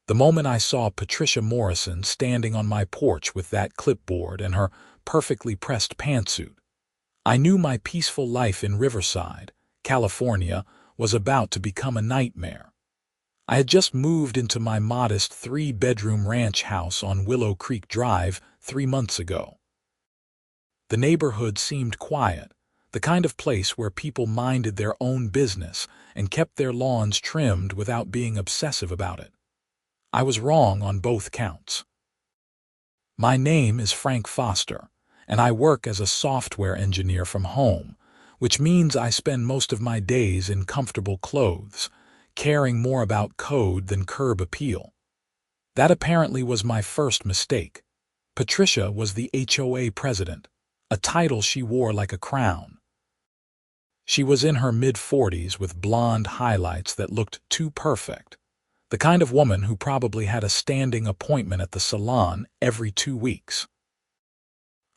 The moment I saw Patricia Morrison standing on my porch with that clipboard and her perfectly pressed pantsuit, I knew my peaceful life in Riverside, California, was about to become a nightmare. I had just moved into my modest 3-bedroom ranch house on Willow Creek Drive 3 months ago. The neighborhood seemed quiet, the kind of place where people minded their own business and kept their lawns trimmed without being obsessive about it. I was wrong on both counts. My name is Frank Foster, and I work as a software engineer from home, which means I spend most of my days in comfortable clothes, caring more about code than curb appeal. That apparently was my first mistake. Patricia was the HOA president, a title she wore like a crown. She was in her mid-40s with blonde highlights that looked too perfect, the kind of woman who probably had a standing appointment at the salon every 2 weeks.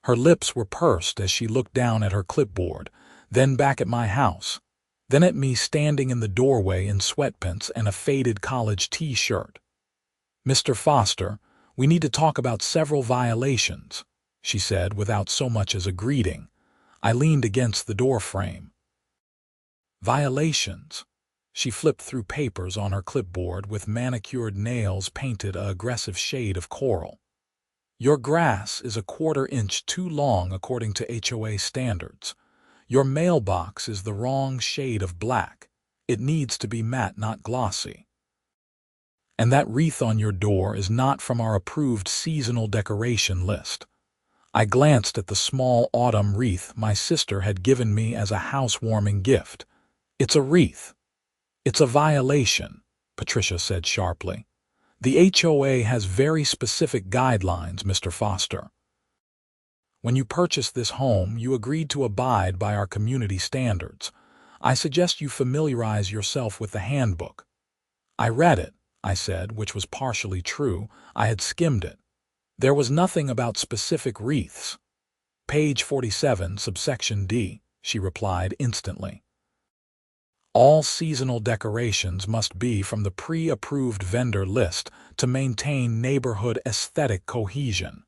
Her lips were pursed as she looked down at her clipboard, then back at my house, then at me standing in the doorway in sweatpants and a faded college t-shirt. "Mr. Foster, we need to talk about several violations," she said without so much as a greeting. I leaned against the doorframe. "Violations?" She flipped through papers on her clipboard with manicured nails painted an aggressive shade of coral. "Your grass is a 1/4 inch too long according to HOA standards. Your mailbox is the wrong shade of black. It needs to be matte, not glossy. And that wreath on your door is not from our approved seasonal decoration list." I glanced at the small autumn wreath my sister had given me as a housewarming gift. "It's a wreath." "It's a violation," Patricia said sharply. "The HOA has very specific guidelines, Mr. Foster. When you purchased this home, you agreed to abide by our community standards. I suggest you familiarize yourself with the handbook." "I read it," I said, which was partially true. I had skimmed it. There was nothing about specific wreaths. "Page 47, subsection D," she replied instantly. "All seasonal decorations must be from the pre-approved vendor list to maintain neighborhood aesthetic cohesion."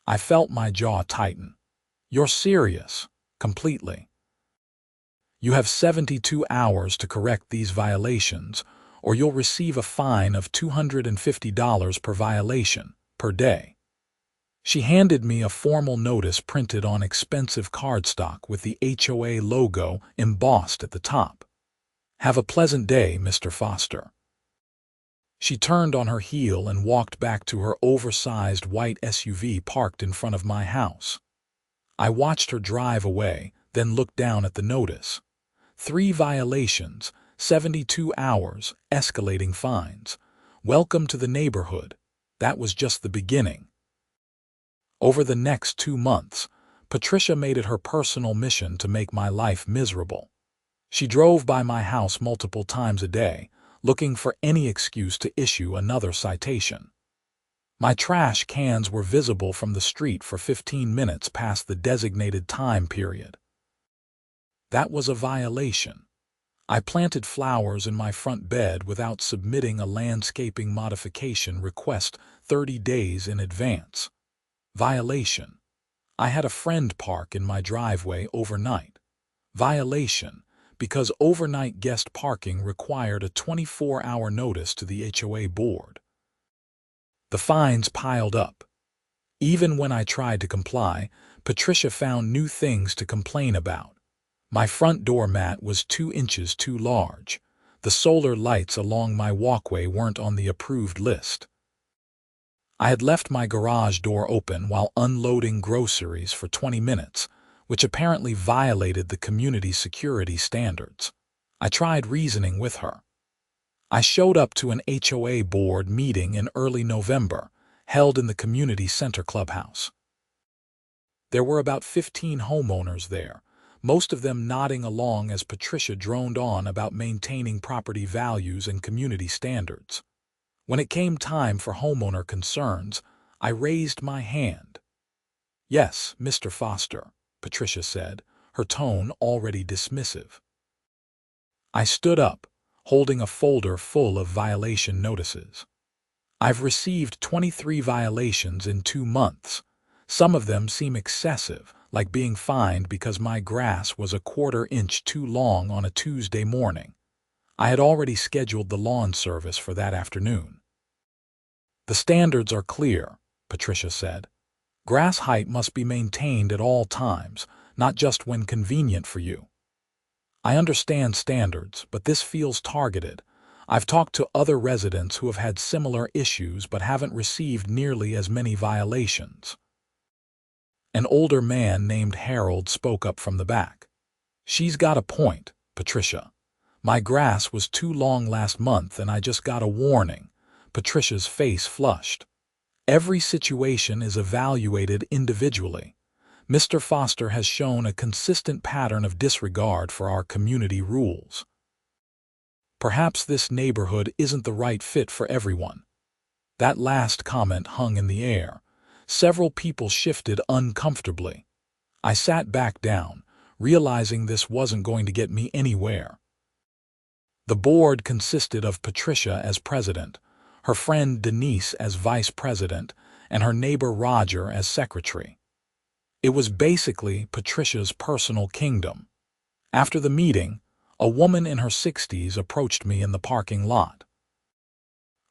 I felt my jaw tighten. "You're serious?" "Completely." "You have 72 hours to correct these violations, or you'll receive a fine of $250 per violation, per day." She handed me a formal notice printed on expensive cardstock with the HOA logo embossed at the top. "Have a pleasant day, Mr. Foster." She turned on her heel and walked back to her oversized white SUV parked in front of my house. I watched her drive away, then looked down at the notice. 3 violations, 72 hours, escalating fines. Welcome to the neighborhood. That was just the beginning. Over the next 2 months, Patricia made it her personal mission to make my life miserable. She drove by my house multiple times a day, looking for any excuse to issue another citation. My trash cans were visible from the street for 15 minutes past the designated time period. That was a violation. I planted flowers in my front bed without submitting a landscaping modification request 30 days in advance. Violation. I had a friend park in my driveway overnight. Violation, because overnight guest parking required a 24-hour notice to the HOA board. The fines piled up. Even when I tried to comply, Patricia found new things to complain about. My front door mat was 2 inches too large. The solar lights along my walkway weren't on the approved list. I had left my garage door open while unloading groceries for 20 minutes, which apparently violated the community security standards. I tried reasoning with her. I showed up to an HOA board meeting in early November, held in the community center clubhouse. There were about 15 homeowners there, most of them nodding along as Patricia droned on about maintaining property values and community standards. When it came time for homeowner concerns, I raised my hand. "Yes, Mr. Foster," Patricia said, her tone already dismissive. I stood up, holding a folder full of violation notices. I've received 23 violations in 2 months. Some of them seem excessive, like being fined because my grass was a quarter-inch too long on a Tuesday morning. I had already scheduled the lawn service for that afternoon. The standards are clear, Patricia said. Grass height must be maintained at all times, not just when convenient for you. I understand standards, but this feels targeted. I've talked to other residents who have had similar issues but haven't received nearly as many violations. An older man named Harold spoke up from the back. She's got a point, Patricia. My grass was too long last month and I just got a warning. Patricia's face flushed. Every situation is evaluated individually. Mr. Foster has shown a consistent pattern of disregard for our community rules. Perhaps this neighborhood isn't the right fit for everyone. That last comment hung in the air. Several people shifted uncomfortably. I sat back down, realizing this wasn't going to get me anywhere. The board consisted of Patricia as president, her friend Denise as vice president, and her neighbor Roger as secretary. It was basically Patricia's personal kingdom. After the meeting, a woman in her 60s approached me in the parking lot.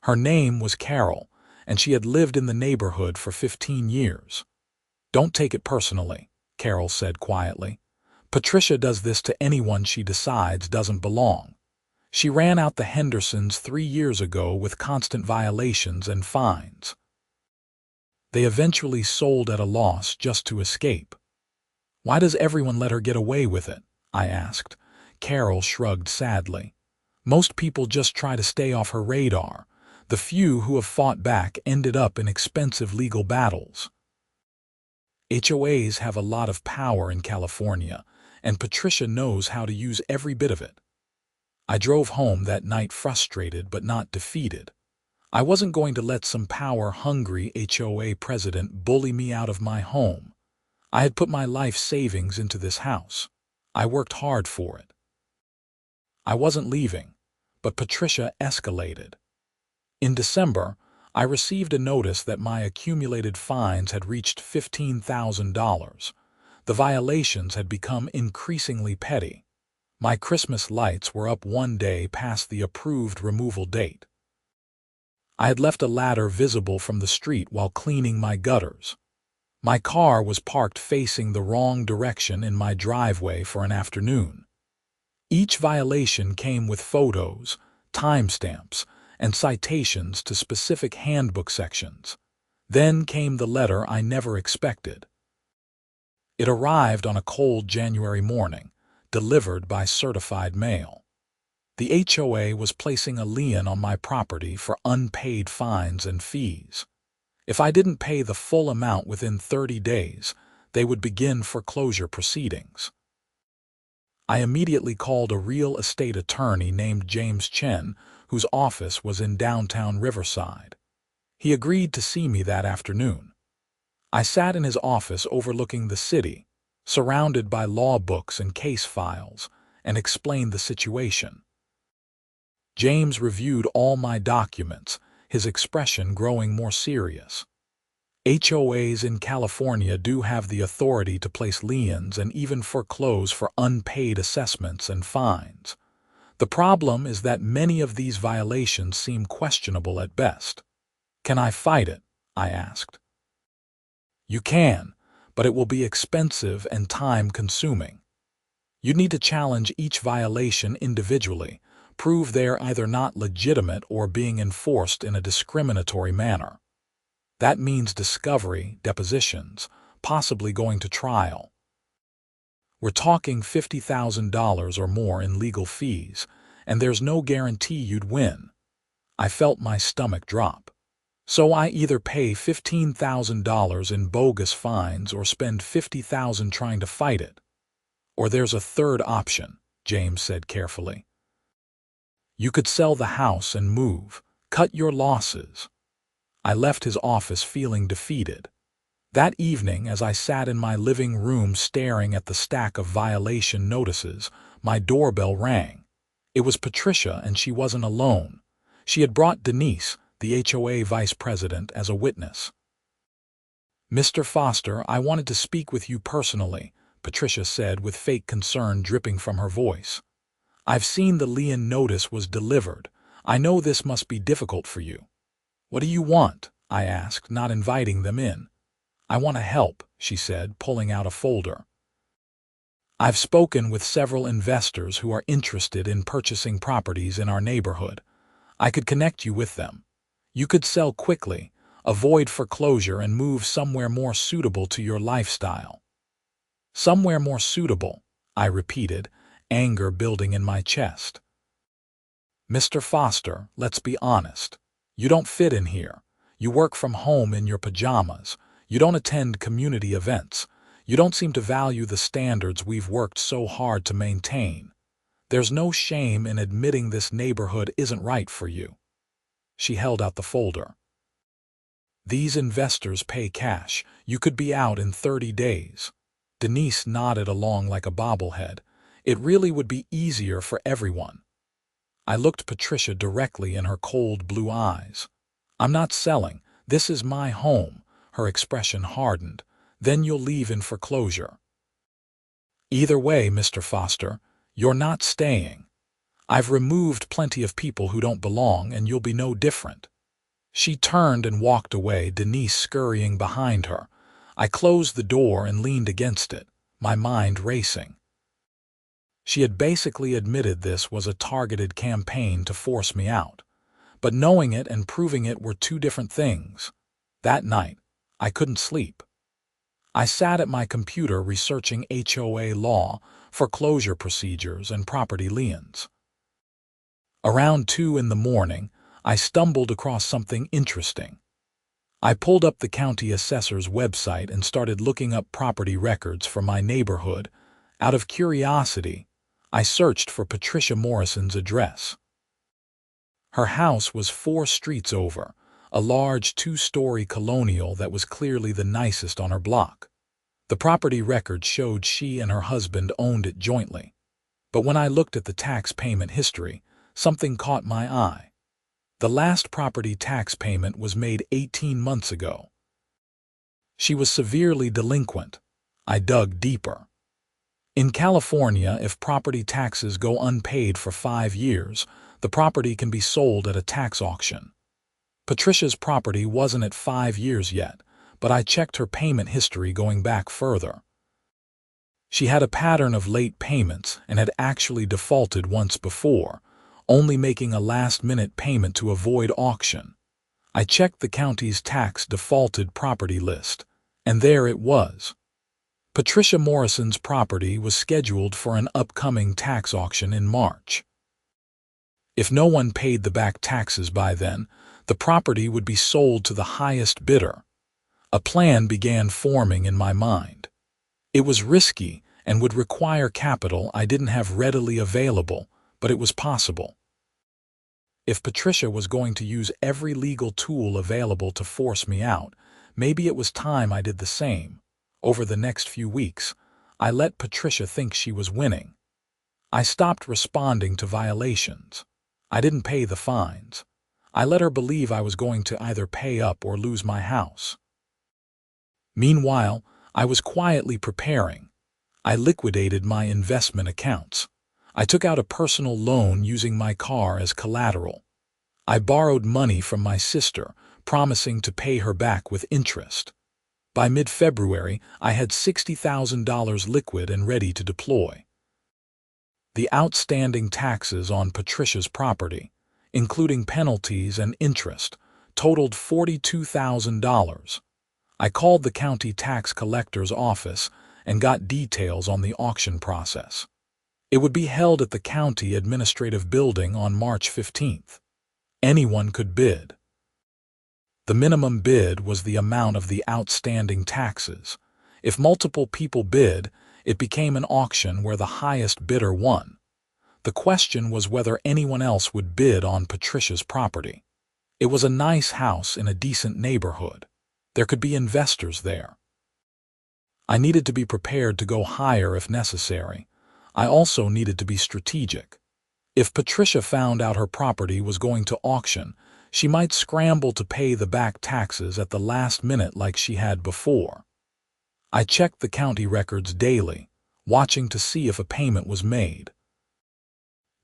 Her name was Carol, and she had lived in the neighborhood for 15 years. "Don't take it personally," Carol said quietly. "Patricia does this to anyone she decides doesn't belong. She ran out the Hendersons 3 years ago with constant violations and fines. They eventually sold at a loss just to escape." "Why does everyone let her get away with it?" I asked. Carol shrugged sadly. "Most people just try to stay off her radar. The few who have fought back ended up in expensive legal battles. HOAs have a lot of power in California, and Patricia knows how to use every bit of it." I drove home that night frustrated but not defeated. I wasn't going to let some power-hungry HOA president bully me out of my home. I had put my life savings into this house. I worked hard for it. I wasn't leaving, but Patricia escalated. In December, I received a notice that my accumulated fines had reached $15,000. The violations had become increasingly petty. My Christmas lights were up one day past the approved removal date. I had left a ladder visible from the street while cleaning my gutters. My car was parked facing the wrong direction in my driveway for an afternoon. Each violation came with photos, timestamps, and citations to specific handbook sections. Then came the letter I never expected. It arrived on a cold January morning, delivered by certified mail. The HOA was placing a lien on my property for unpaid fines and fees. If I didn't pay the full amount within 30 days, they would begin foreclosure proceedings. I immediately called a real estate attorney named James Chen, whose office was in downtown Riverside. He agreed to see me that afternoon. I sat in his office overlooking the city, surrounded by law books and case files, and explained the situation. James reviewed all my documents, his expression growing more serious. HOAs in California do have the authority to place liens and even foreclose for unpaid assessments and fines. The problem is that many of these violations seem questionable at best. "Can I fight it?" I asked. "You can, but it will be expensive and time-consuming. You need to challenge each violation individually, prove they're either not legitimate or being enforced in a discriminatory manner. That means discovery, depositions, possibly going to trial. We're talking $50,000 or more in legal fees, and there's no guarantee you'd win." I felt my stomach drop. "So I either pay $15,000 in bogus fines or spend $50,000 trying to fight it. Or there's a third option," James said carefully. "You could sell the house and move, cut your losses." I left his office feeling defeated. That evening, as I sat in my living room staring at the stack of violation notices, my doorbell rang. It was Patricia, and she wasn't alone. She had brought Denise, the HOA vice president, as a witness. "Mr. Foster, I wanted to speak with you personally," Patricia said with fake concern dripping from her voice. "I've seen the lien notice was delivered. I know this must be difficult for you." "What do you want?" I asked, not inviting them in. "I want to help," she said, pulling out a folder. "I've spoken with several investors who are interested in purchasing properties in our neighborhood. I could connect you with them. You could sell quickly, avoid foreclosure, and move somewhere more suitable to your lifestyle." "Somewhere more suitable," I repeated, anger building in my chest. "Mr. Foster, let's be honest. You don't fit in here. You work from home in your pajamas. You don't attend community events. You don't seem to value the standards we've worked so hard to maintain. There's no shame in admitting this neighborhood isn't right for you." She held out the folder. "These investors pay cash. You could be out in 30 days. Denise nodded along like a bobblehead. "It really would be easier for everyone." I looked Patricia directly in her cold blue eyes. "I'm not selling. This is my home." Her expression hardened. "Then you'll leave in foreclosure." "Either way, Mr. Foster, you're not staying. I've removed plenty of people who don't belong, and you'll be no different." She turned and walked away, Denise scurrying behind her. I closed the door and leaned against it, my mind racing. She had basically admitted this was a targeted campaign to force me out. But knowing it and proving it were two different things. That night, I couldn't sleep. I sat at my computer researching HOA law, foreclosure procedures, and property liens. Around 2 in the morning, I stumbled across something interesting. I pulled up the county assessor's website and started looking up property records for my neighborhood. Out of curiosity, I searched for Patricia Morrison's address. Her house was 4 streets over, a large 2-story colonial that was clearly the nicest on her block. The property record showed she and her husband owned it jointly. But when I looked at the tax payment history, something caught my eye. The last property tax payment was made 18 months ago. She was severely delinquent. I dug deeper. In California, if property taxes go unpaid for 5 years, the property can be sold at a tax auction. Patricia's property wasn't at 5 years yet, but I checked her payment history going back further. She had a pattern of late payments and had actually defaulted once before, only making a last-minute payment to avoid auction. I checked the county's tax defaulted property list, and there it was. Patricia Morrison's property was scheduled for an upcoming tax auction in March. If no one paid the back taxes by then, the property would be sold to the highest bidder. A plan began forming in my mind. It was risky and would require capital I didn't have readily available, but it was possible. If Patricia was going to use every legal tool available to force me out, maybe it was time I did the same. Over the next few weeks, I let Patricia think she was winning. I stopped responding to violations. I didn't pay the fines. I let her believe I was going to either pay up or lose my house. Meanwhile, I was quietly preparing. I liquidated my investment accounts. I took out a personal loan using my car as collateral. I borrowed money from my sister, promising to pay her back with interest. By mid-February, I had $60,000 liquid and ready to deploy. The outstanding taxes on Patricia's property, including penalties and interest, totaled $42,000. I called the county tax collector's office and got details on the auction process. It would be held at the county administrative building on March 15th. Anyone could bid. The minimum bid was the amount of the outstanding taxes. If multiple people bid, it became an auction where the highest bidder won. The question was whether anyone else would bid on Patricia's property. It was a nice house in a decent neighborhood. There could be investors there. I needed to be prepared to go higher if necessary. I also needed to be strategic. If Patricia found out her property was going to auction, She might scramble to pay the back taxes at the last minute like she had before. I checked the county records daily, watching to see if a payment was made.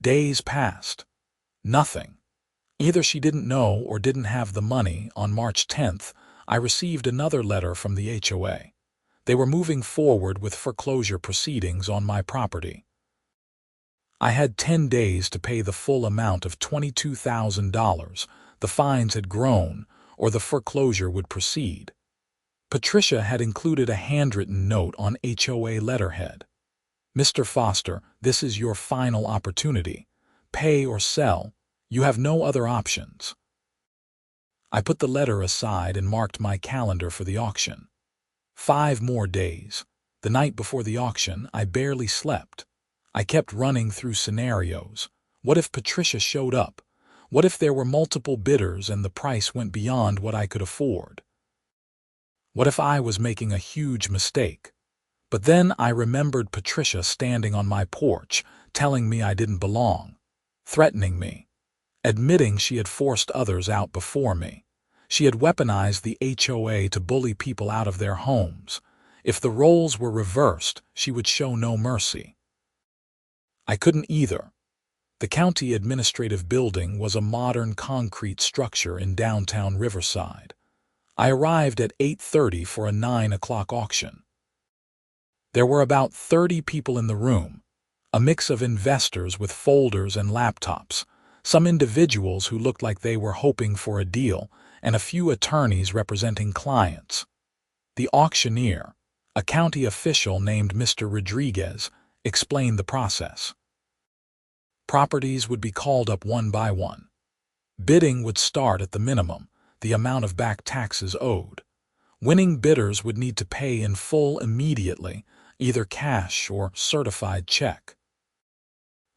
Days passed. Nothing. Either she didn't know or didn't have the money. On March 10th, I received another letter from the HOA. They were moving forward with foreclosure proceedings on my property. I had 10 days to pay the full amount of $22,000. The fines had grown, or the foreclosure would proceed. Patricia had included a handwritten note on HOA letterhead. "Mr. Foster, this is your final opportunity. Pay or sell. You have no other options." I put the letter aside and marked my calendar for the auction. 5 more days. The night before the auction, I barely slept. I kept running through scenarios. What if Patricia showed up? What if there were multiple bidders and the price went beyond what I could afford? What if I was making a huge mistake? But then I remembered Patricia standing on my porch, telling me I didn't belong, threatening me, admitting she had forced others out before me. She had weaponized the HOA to bully people out of their homes. If the roles were reversed, she would show no mercy. I couldn't either. The county administrative building was a modern concrete structure in downtown Riverside. I arrived at 8:30 for a 9 o'clock auction. There were about 30 people in the room, a mix of investors with folders and laptops, some individuals who looked like they were hoping for a deal, and a few attorneys representing clients. The auctioneer, a county official named Mr. Rodriguez, explained the process. Properties would be called up one by one. Bidding would start at the minimum, the amount of back taxes owed. Winning bidders would need to pay in full immediately, either cash or certified check.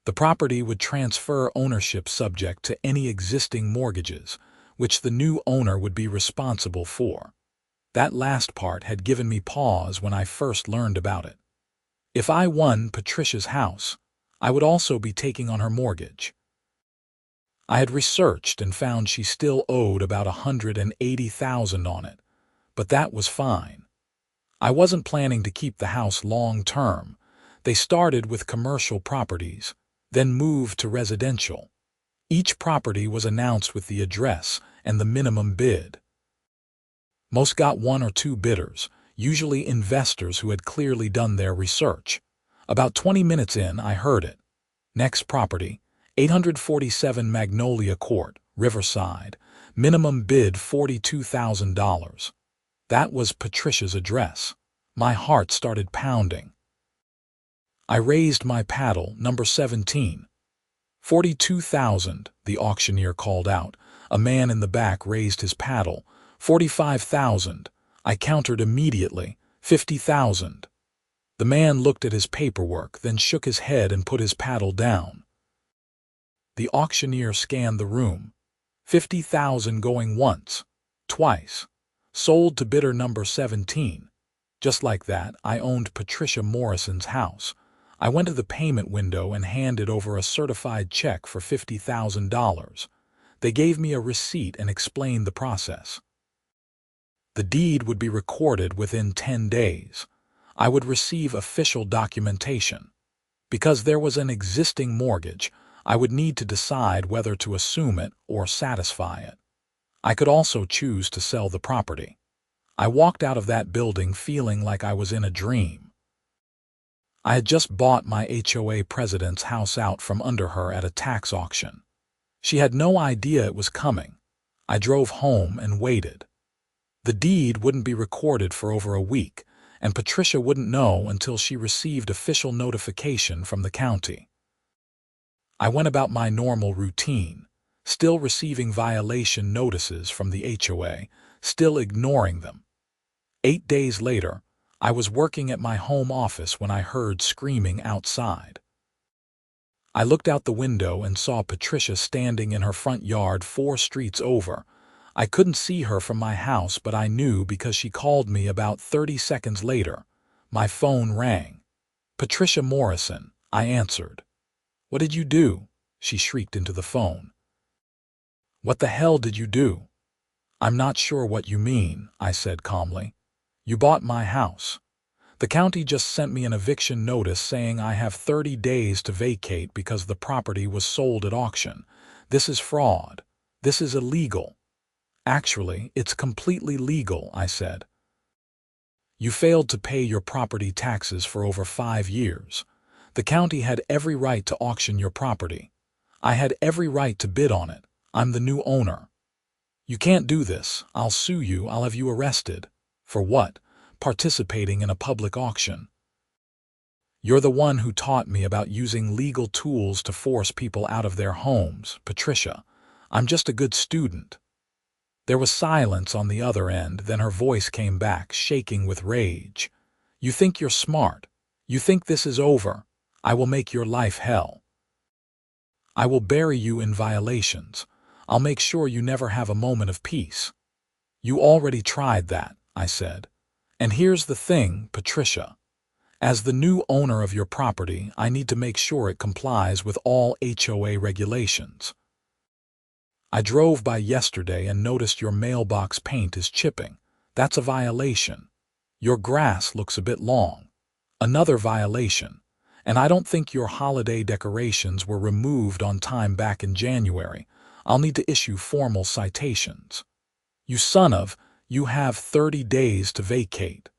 The property would transfer ownership subject to any existing mortgages, which the new owner would be responsible for. That last part had given me pause when I first learned about it. If I won Patricia's house, I would also be taking on her mortgage. I had researched and found she still owed about $180,000 on it, but that was fine. I wasn't planning to keep the house long term. They started with commercial properties, then moved to residential. Each property was announced with the address and the minimum bid. Most got 1 or 2 bidders, usually investors who had clearly done their research. About 20 minutes in, I heard it. Next property, 847 Magnolia Court, Riverside. Minimum bid $42,000. That was Patricia's address. My heart started pounding. I raised my paddle, number 17. 42,000, the auctioneer called out. A man in the back raised his paddle. 45,000. I countered immediately. 50,000. The man looked at his paperwork, then shook his head and put his paddle down. The auctioneer scanned the room. 50,000 going once, twice. Sold to bidder number 17. Just like that, I owned Patricia Morrison's house. I went to the payment window and handed over a certified check for $50,000. They gave me a receipt and explained the process. The deed would be recorded within 10 days. I would receive official documentation. Because there was an existing mortgage, I would need to decide whether to assume it or satisfy it. I could also choose to sell the property. I walked out of that building feeling like I was in a dream. I had just bought my HOA president's house out from under her at a tax auction. She had no idea it was coming. I drove home and waited. The deed wouldn't be recorded for over a week, and Patricia wouldn't know until she received official notification from the county. I went about my normal routine, still receiving violation notices from the HOA, still ignoring them. 8 days later, I was working at my home office when I heard screaming outside. I looked out the window and saw Patricia standing in her front yard 4 streets over. I couldn't see her from my house, but I knew because she called me about 30 seconds later. My phone rang. "Patricia Morrison," I answered. "What did you do?" she shrieked into the phone. What the hell did you do? I'm not sure what you mean, I said calmly. You bought my house. The county just sent me an eviction notice saying I have 30 days to vacate because the property was sold at auction. This is fraud. This is illegal. Actually, it's completely legal, I said. You failed to pay your property taxes for over 5 years. The county had every right to auction your property. I had every right to bid on it. I'm the new owner. You can't do this. I'll sue you. I'll have you arrested. For what? Participating in a public auction. You're the one who taught me about using legal tools to force people out of their homes, Patricia. I'm just a good student. There was silence on the other end, then her voice came back, shaking with rage. You think you're smart. You think this is over. I will make your life hell. I will bury you in violations. I'll make sure you never have a moment of peace. You already tried that, I said. And here's the thing, Patricia. As the new owner of your property, I need to make sure it complies with all HOA regulations. I drove by yesterday and noticed your mailbox paint is chipping. That's a violation. Your grass looks a bit long. Another violation. And I don't think your holiday decorations were removed on time back in January. I'll need to issue formal citations. You have 30 days to vacate.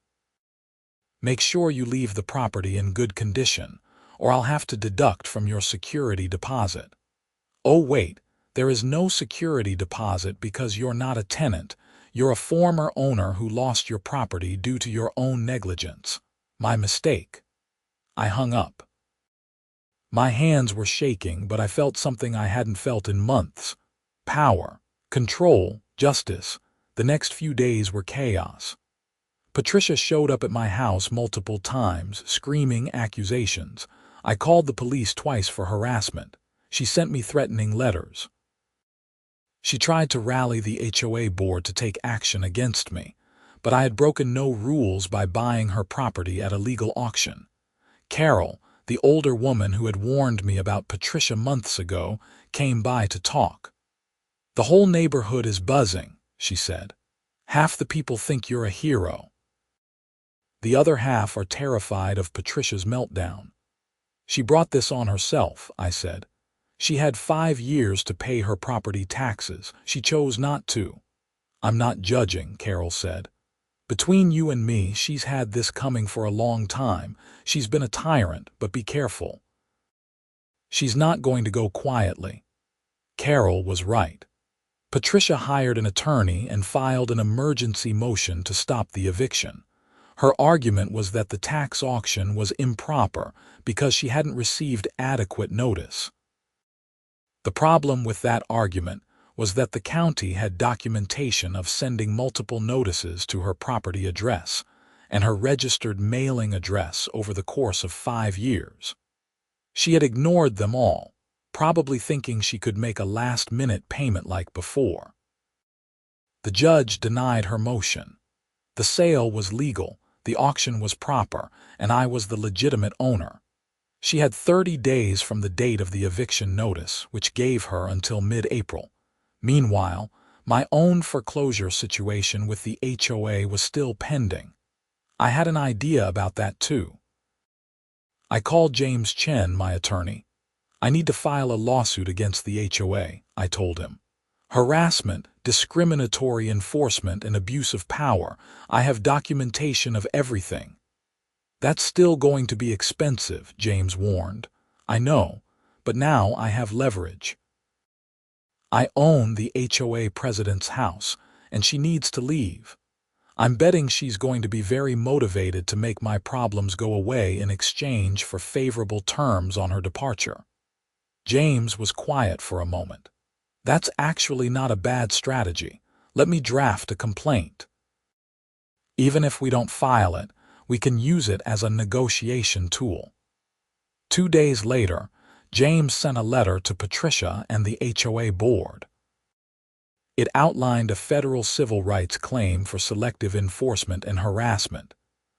Make sure you leave the property in good condition, or I'll have to deduct from your security deposit. Oh wait, there is no security deposit because you're not a tenant. You're a former owner who lost your property due to your own negligence. My mistake. I hung up. My hands were shaking, but I felt something I hadn't felt in months. Power, control, justice. The next few days were chaos. Patricia showed up at my house multiple times, screaming accusations. I called the police twice for harassment. She sent me threatening letters. She tried to rally the HOA board to take action against me, but I had broken no rules by buying her property at a legal auction. Carol, the older woman who had warned me about Patricia months ago, came by to talk. The whole neighborhood is buzzing, she said. Half the people think you're a hero. The other half are terrified of Patricia's meltdown. She brought this on herself, I said. She had 5 years to pay her property taxes. She chose not to. I'm not judging, Carol said. Between you and me, she's had this coming for a long time. She's been a tyrant, but be careful. She's not going to go quietly. Carol was right. Patricia hired an attorney and filed an emergency motion to stop the eviction. Her argument was that the tax auction was improper because she hadn't received adequate notice. The problem with that argument was that the county had documentation of sending multiple notices to her property address and her registered mailing address over the course of 5 years. She had ignored them all, probably thinking she could make a last-minute payment like before. The judge denied her motion. The sale was legal, the auction was proper, and I was the legitimate owner. She had 30 days from the date of the eviction notice, which gave her until mid-April. Meanwhile, my own foreclosure situation with the HOA was still pending. I had an idea about that too. I called James Chen, my attorney. I need to file a lawsuit against the HOA, I told him. Harassment, discriminatory enforcement, and abuse of power. I have documentation of everything. That's still going to be expensive, James warned. I know, but now I have leverage. I own the HOA president's house, and she needs to leave. I'm betting she's going to be very motivated to make my problems go away in exchange for favorable terms on her departure. James was quiet for a moment. That's actually not a bad strategy. Let me draft a complaint. Even if we don't file it, we can use it as a negotiation tool. 2 days later, James sent a letter to Patricia and the HOA board. It outlined a federal civil rights claim for selective enforcement and harassment,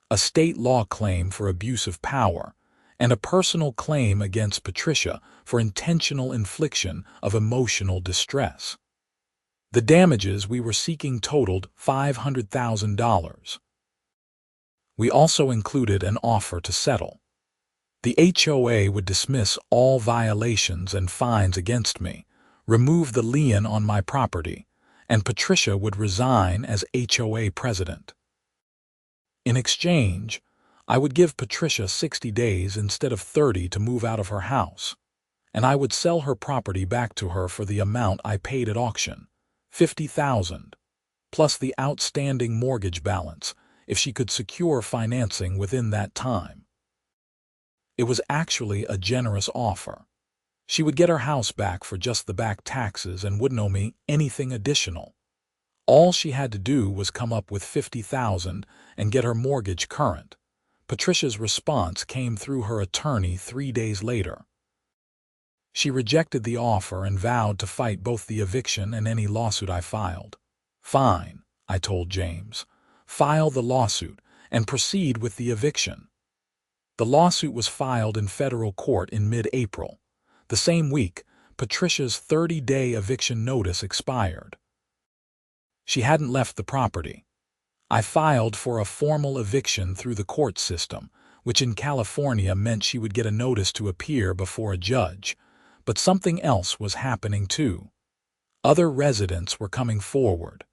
a state law claim for abuse of power, and a personal claim against Patricia for intentional infliction of emotional distress. The damages we were seeking totaled $500,000. We also included an offer to settle. The HOA would dismiss all violations and fines against me, remove the lien on my property, and Patricia would resign as HOA president. In exchange, I would give Patricia 60 days instead of 30 to move out of her house, and I would sell her property back to her for the amount I paid at auction, $50,000, plus the outstanding mortgage balance if she could secure financing within that time. It was actually a generous offer. She would get her house back for just the back taxes and wouldn't owe me anything additional. All she had to do was come up with $50,000 and get her mortgage current. Patricia's response came through her attorney 3 days later. She rejected the offer and vowed to fight both the eviction and any lawsuit I filed. Fine, I told James. File the lawsuit and proceed with the eviction. The lawsuit was filed in federal court in mid-April. The same week, Patricia's 30-day eviction notice expired. She hadn't left the property. I filed for a formal eviction through the court system, which in California meant she would get a notice to appear before a judge. But something else was happening too. Other residents were coming forward.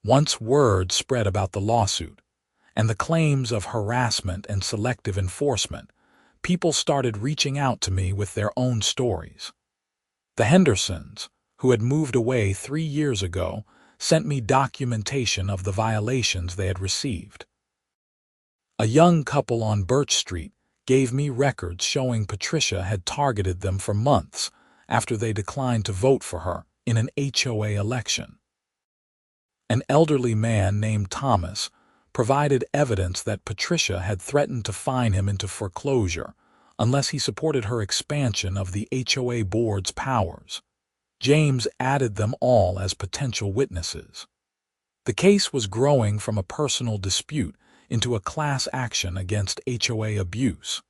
Once word spread about the lawsuit and the claims of harassment and selective enforcement, people started reaching out to me with their own stories. The Hendersons, who had moved away 3 years ago, sent me documentation of the violations they had received. A young couple on Birch Street gave me records showing Patricia had targeted them for months after they declined to vote for her in an HOA election. An elderly man named Thomas provided evidence that Patricia had threatened to fine him into foreclosure unless he supported her expansion of the HOA board's powers. James added them all as potential witnesses. The case was growing from a personal dispute into a class action against HOA abuse.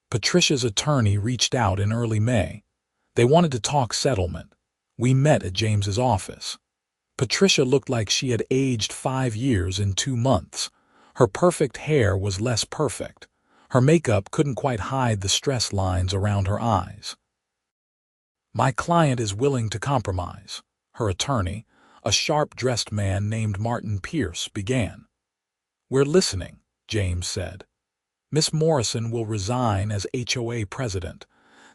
Patricia's attorney reached out in early May. They wanted to talk settlement. We met at James's office. Patricia looked like she had aged 5 years in 2 months. Her perfect hair was less perfect. Her makeup couldn't quite hide the stress lines around her eyes. "My client is willing to compromise," her attorney, a sharp-dressed man named Martin Pierce, began. "We're listening," James said. "Miss Morrison will resign as HOA president.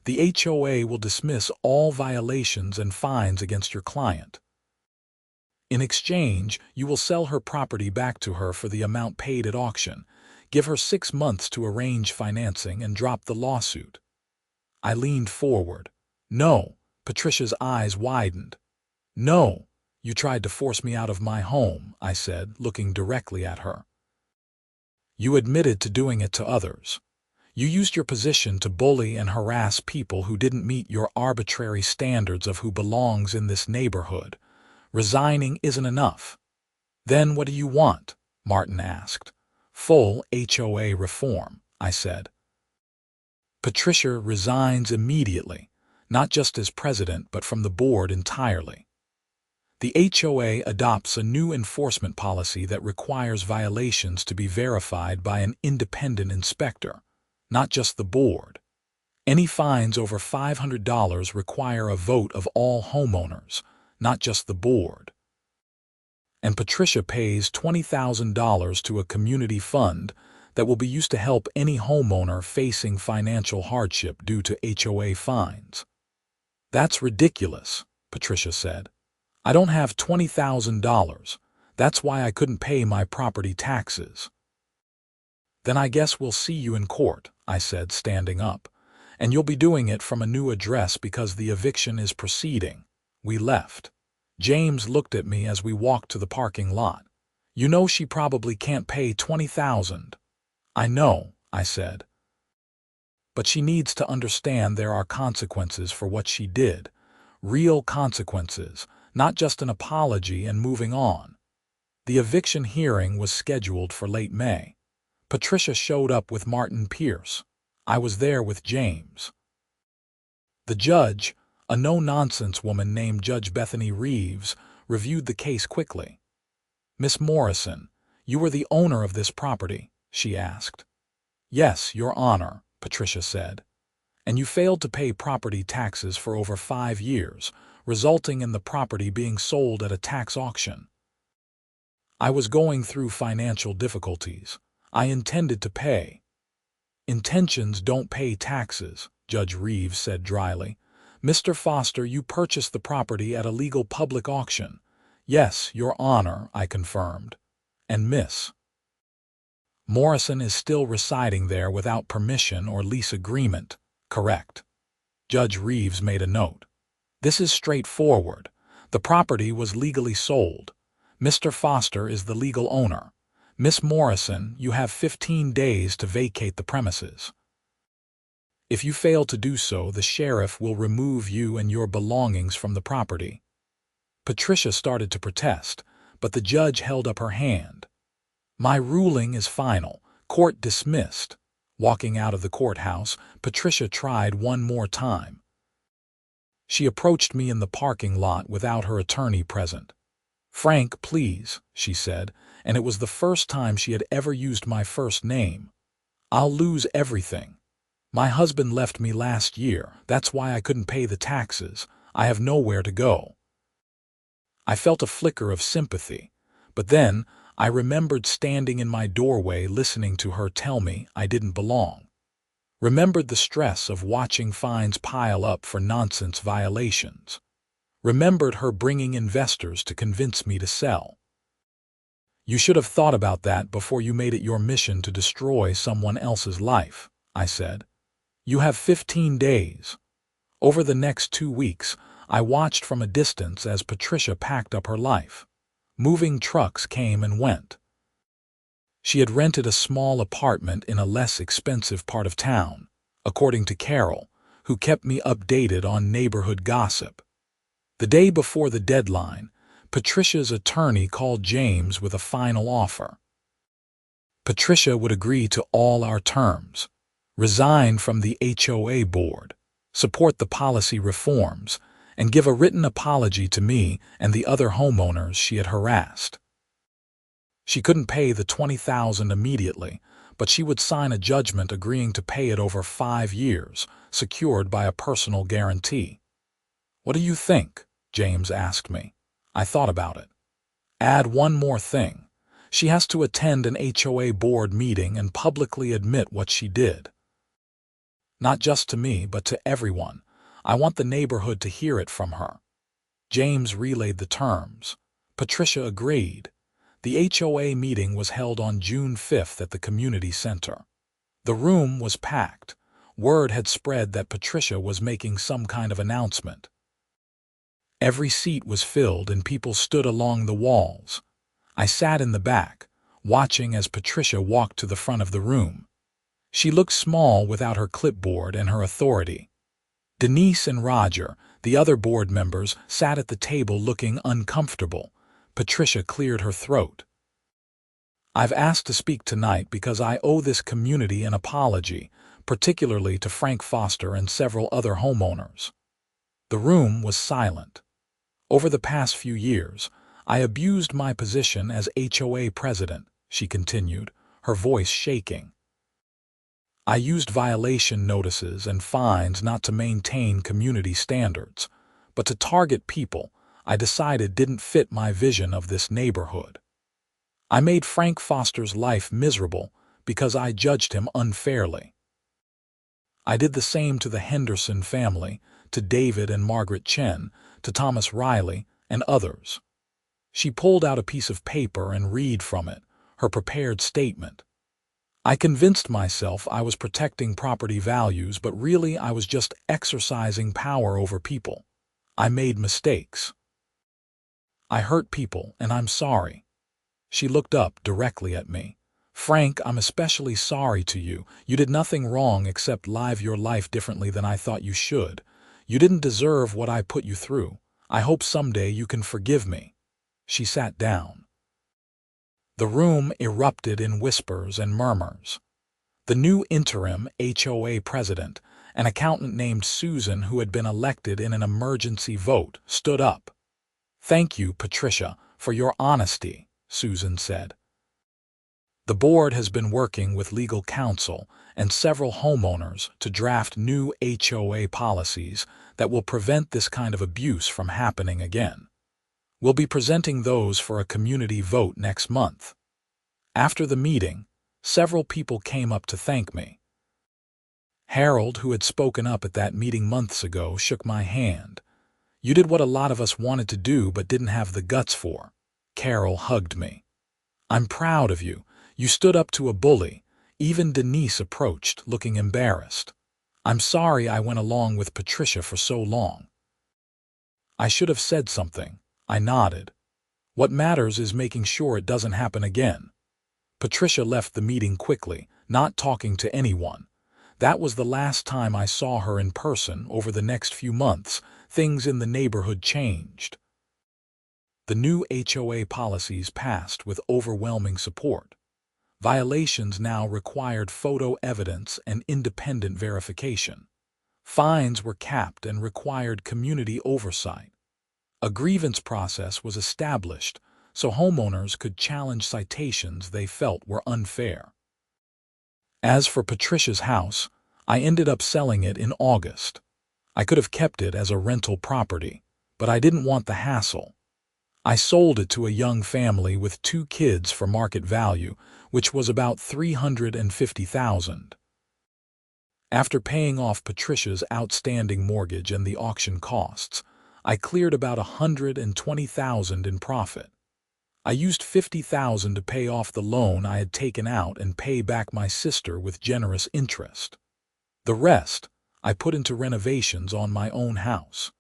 The HOA will dismiss all violations and fines against your client. In exchange, you will sell her property back to her for the amount paid at auction, give her 6 months to arrange financing, and drop the lawsuit." I leaned forward. "No," Patricia's eyes widened. "No, you tried to force me out of my home," I said, looking directly at her. "You admitted to doing it to others. You used your position to bully and harass people who didn't meet your arbitrary standards of who belongs in this neighborhood. Resigning isn't enough." "Then what do you want?" Martin asked. "Full HOA reform," I said. "Patricia resigns immediately, not just as president but from the board entirely. The HOA adopts a new enforcement policy that requires violations to be verified by an independent inspector, not just the board. Any fines over $500 require a vote of all homeowners, not just the board. And Patricia pays $20,000 to a community fund that will be used to help any homeowner facing financial hardship due to HOA fines." "That's ridiculous," Patricia said. "I don't have $20,000. That's why I couldn't pay my property taxes." "Then I guess we'll see you in court," I said, standing up. "And you'll be doing it from a new address because the eviction is proceeding." We left. James looked at me as we walked to the parking lot. "You know she probably can't pay $20,000. "I know," I said. "But she needs to understand there are consequences for what she did. Real consequences, not just an apology and moving on." The eviction hearing was scheduled for late May. Patricia showed up with Martin Pierce. I was there with James. The judge, A no-nonsense woman named Judge Bethany Reeves reviewed the case quickly. "Miss Morrison, you were the owner of this property?" she asked. "Yes, Your Honor," Patricia said. "And you failed to pay property taxes for over 5 years, resulting in the property being sold at a tax auction." "I was going through financial difficulties. I intended to pay." "Intentions don't pay taxes," Judge Reeves said dryly. "Mr. Foster, you purchased the property at a legal public auction." "Yes, Your Honor," I confirmed. "And Miss Morrison is still residing there without permission or lease agreement, correct?" Judge Reeves made a note. "This is straightforward. The property was legally sold. Mr. Foster is the legal owner. Miss Morrison, you have 15 days to vacate the premises. If you fail to do so, the sheriff will remove you and your belongings from the property." Patricia started to protest, but the judge held up her hand. "My ruling is final. Court dismissed." Walking out of the courthouse, Patricia tried one more time. She approached me in the parking lot without her attorney present. "Frank, please," she said, and it was the first time she had ever used my first name. "I'll lose everything. My husband left me last year. That's why I couldn't pay the taxes. I have nowhere to go." I felt a flicker of sympathy, but then I remembered standing in my doorway listening to her tell me I didn't belong. Remembered the stress of watching fines pile up for nonsense violations. Remembered her bringing investors to convince me to sell. "You should have thought about that before you made it your mission to destroy someone else's life," I said. "You have 15 days. Over the next 2 weeks, I watched from a distance as Patricia packed up her life. Moving trucks came and went. She had rented a small apartment in a less expensive part of town, according to Carol, who kept me updated on neighborhood gossip. The day before the deadline, Patricia's attorney called James with a final offer. Patricia would agree to all our terms, resign from the HOA board, support the policy reforms, and give a written apology to me and the other homeowners she had harassed. She couldn't pay the $20,000 immediately, but she would sign a judgment agreeing to pay it over 5 years, secured by a personal guarantee. "What do you think?" James asked me. I thought about it. "Add one more thing. She has to attend an HOA board meeting and publicly admit what she did. Not just to me, but to everyone. I want the neighborhood to hear it from her." James relayed the terms. Patricia agreed. The HOA meeting was held on June 5th at the community center. The room was packed. Word had spread that Patricia was making some kind of announcement. Every seat was filled and people stood along the walls. I sat in the back, watching as Patricia walked to the front of the room. She looked small without her clipboard and her authority. Denise and Roger, the other board members, sat at the table looking uncomfortable. Patricia cleared her throat. "I've asked to speak tonight because I owe this community an apology, particularly to Frank Foster and several other homeowners." The room was silent. "Over the past few years, I abused my position as HOA president," she continued, her voice shaking. "I used violation notices and fines not to maintain community standards, but to target people I decided didn't fit my vision of this neighborhood. I made Frank Foster's life miserable because I judged him unfairly. I did the same to the Henderson family, to David and Margaret Chen, to Thomas Riley, and others." She pulled out a piece of paper and read from it, her prepared statement. "I convinced myself I was protecting property values, but really I was just exercising power over people. I made mistakes. I hurt people, and I'm sorry." She looked up directly at me. "Frank, I'm especially sorry to you. You did nothing wrong except live your life differently than I thought you should. You didn't deserve what I put you through. I hope someday you can forgive me." She sat down. The room erupted in whispers and murmurs. The new interim HOA president, An accountant named Susan, who had been elected in an emergency vote, stood up. "Thank you, Patricia, for your honesty," Susan said. "The board has been working with legal counsel and several homeowners to draft new HOA policies that will prevent this kind of abuse from happening again. We'll be presenting those for a community vote next month." After the meeting, several people came up to thank me. Harold, who had spoken up at that meeting months ago, shook my hand. "You did what a lot of us wanted to do but didn't have the guts for." Carol hugged me. "I'm proud of you. You stood up to a bully." Even Denise approached, looking embarrassed. "I'm sorry I went along with Patricia for so long." "I should have said something," I nodded. "What matters is making sure it doesn't happen again." Patricia left the meeting quickly, not talking to anyone. That was the last time I saw her in person. Over the next few months, things in the neighborhood changed. The new HOA policies passed with overwhelming support. Violations now required photo evidence and independent verification. Fines were capped and required community oversight. A grievance process was established so homeowners could challenge citations they felt were unfair. As for Patricia's house, I ended up selling it in August. I could have kept it as a rental property, but I didn't want the hassle. I sold it to a young family with 2 kids for market value, which was about $350,000. After paying off Patricia's outstanding mortgage and the auction costs, I cleared about $120,000 in profit. I used $50,000 to pay off the loan I had taken out and pay back my sister with generous interest. The rest I put into renovations on my own house.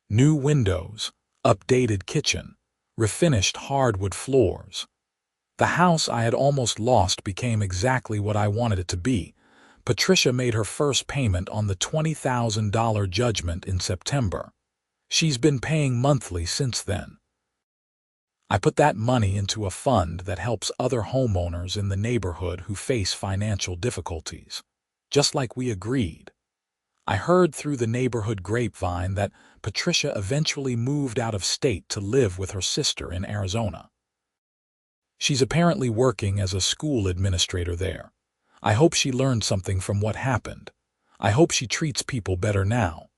New windows, updated kitchen, refinished hardwood floors. The house I had almost lost became exactly what I wanted it to be. Patricia made her first payment on the $20,000 judgment in September. She's been paying monthly since then. I put that money into a fund that helps other homeowners in the neighborhood who face financial difficulties, just like we agreed. I heard through the neighborhood grapevine that Patricia eventually moved out of state to live with her sister in Arizona. She's apparently working as a school administrator there. I hope she learned something from what happened. I hope she treats people better now.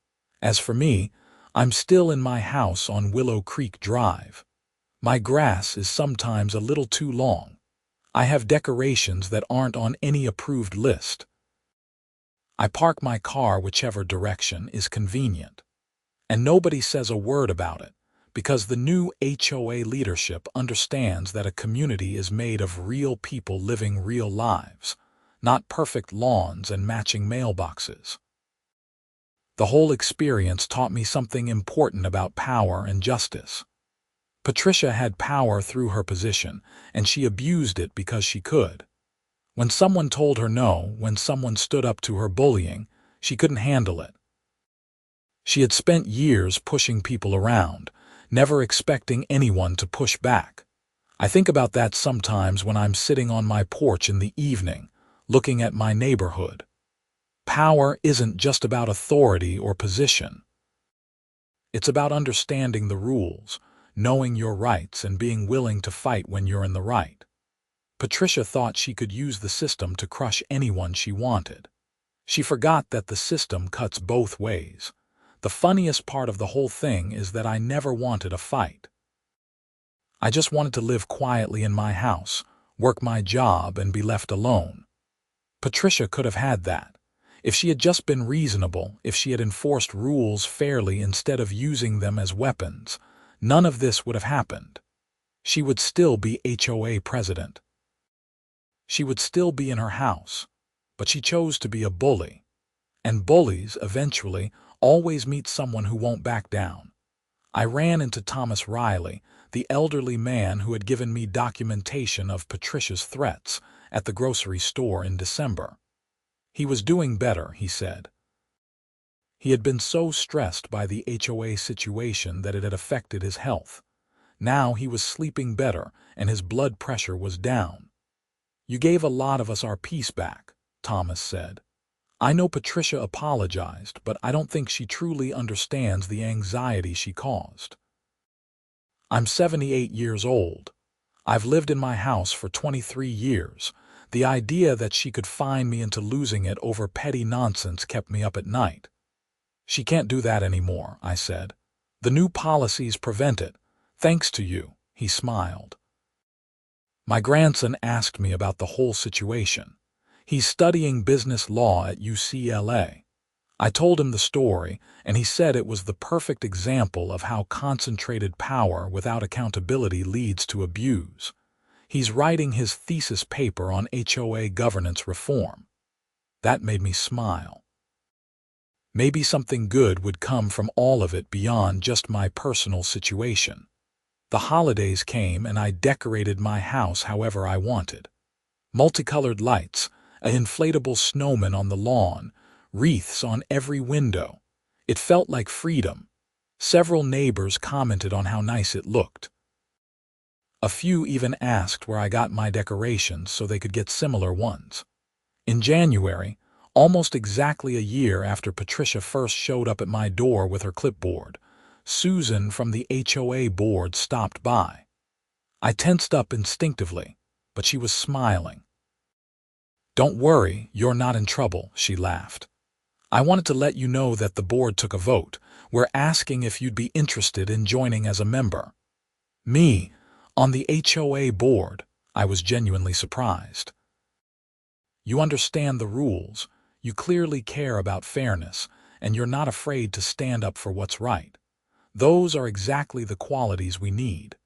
As for me, I'm still in my house on Willow Creek Drive. My grass is sometimes a little too long. I have decorations that aren't on any approved list. I park my car whichever direction is convenient. And nobody says a word about it, because the new HOA leadership understands that a community is made of real people living real lives, not perfect lawns and matching mailboxes. The whole experience taught me something important about power and justice. Patricia had power through her position, and she abused it because she could. When someone told her no, when someone stood up to her bullying, she couldn't handle it. She had spent years pushing people around, never expecting anyone to push back. I think about that sometimes when I'm sitting on my porch in the evening, looking at my neighborhood. Power isn't just about authority or position. It's about understanding the rules, knowing your rights, and being willing to fight when you're in the right. Patricia thought she could use the system to crush anyone she wanted. She forgot that the system cuts both ways. The funniest part of the whole thing is that I never wanted a fight. I just wanted to live quietly in my house, work my job, and be left alone. Patricia could have had that. If she had just been reasonable, if she had enforced rules fairly instead of using them as weapons, none of this would have happened. She would still be HOA president. She would still be in her house, but she chose to be a bully. And bullies, eventually, always meet someone who won't back down. I ran into Thomas Riley, the elderly man who had given me documentation of Patricia's threats at the grocery store in December. He was doing better, he said. He had been so stressed by the HOA situation that it had affected his health. Now he was sleeping better and his blood pressure was down. "You gave a lot of us our peace back," Thomas said. I know Patricia apologized, but I don't think she truly understands the anxiety she caused. I'm 78 years old. I've lived in my house for 23 years. The idea that she could fine me into losing it over petty nonsense kept me up at night. She can't do that anymore, I said. The new policies prevent it. Thanks to you, he smiled. My grandson asked me about the whole situation. He's studying business law at UCLA. I told him the story, and he said it was the perfect example of how concentrated power without accountability leads to abuse. He's writing his thesis paper on HOA governance reform. That made me smile. Maybe something good would come from all of it beyond just my personal situation. The holidays came and I decorated my house however I wanted. Multicolored lights, an inflatable snowman on the lawn, wreaths on every window. It felt like freedom. Several neighbors commented on how nice it looked. A few even asked where I got my decorations so they could get similar ones. In January, almost exactly a year after Patricia first showed up at my door with her clipboard, Susan from the HOA board stopped by. I tensed up instinctively, but she was smiling. "Don't worry, you're not in trouble," she laughed. "I wanted to let you know that the board took a vote. We're asking if you'd be interested in joining as a member." Me, on the HOA board, I was genuinely surprised. "You understand the rules, you clearly care about fairness, and you're not afraid to stand up for what's right. Those are exactly the qualities we need.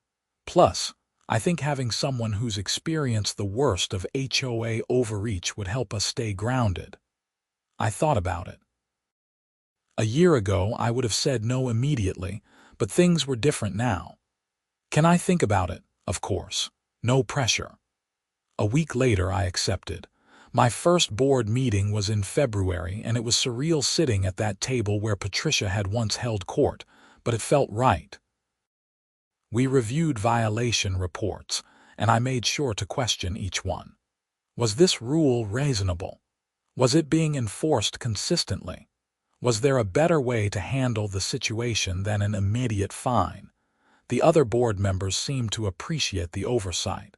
Plus, I think having someone who's experienced the worst of HOA overreach would help us stay grounded." I thought about it. A year ago, I would have said no immediately, but things were different now. "Can I think about it?" Of course. No pressure. A week later, I accepted. My first board meeting was in February, and it was surreal sitting at that table where Patricia had once held court, but it felt right. We reviewed violation reports, and I made sure to question each one. Was this rule reasonable? Was it being enforced consistently? Was there a better way to handle the situation than an immediate fine? The other board members seemed to appreciate the oversight.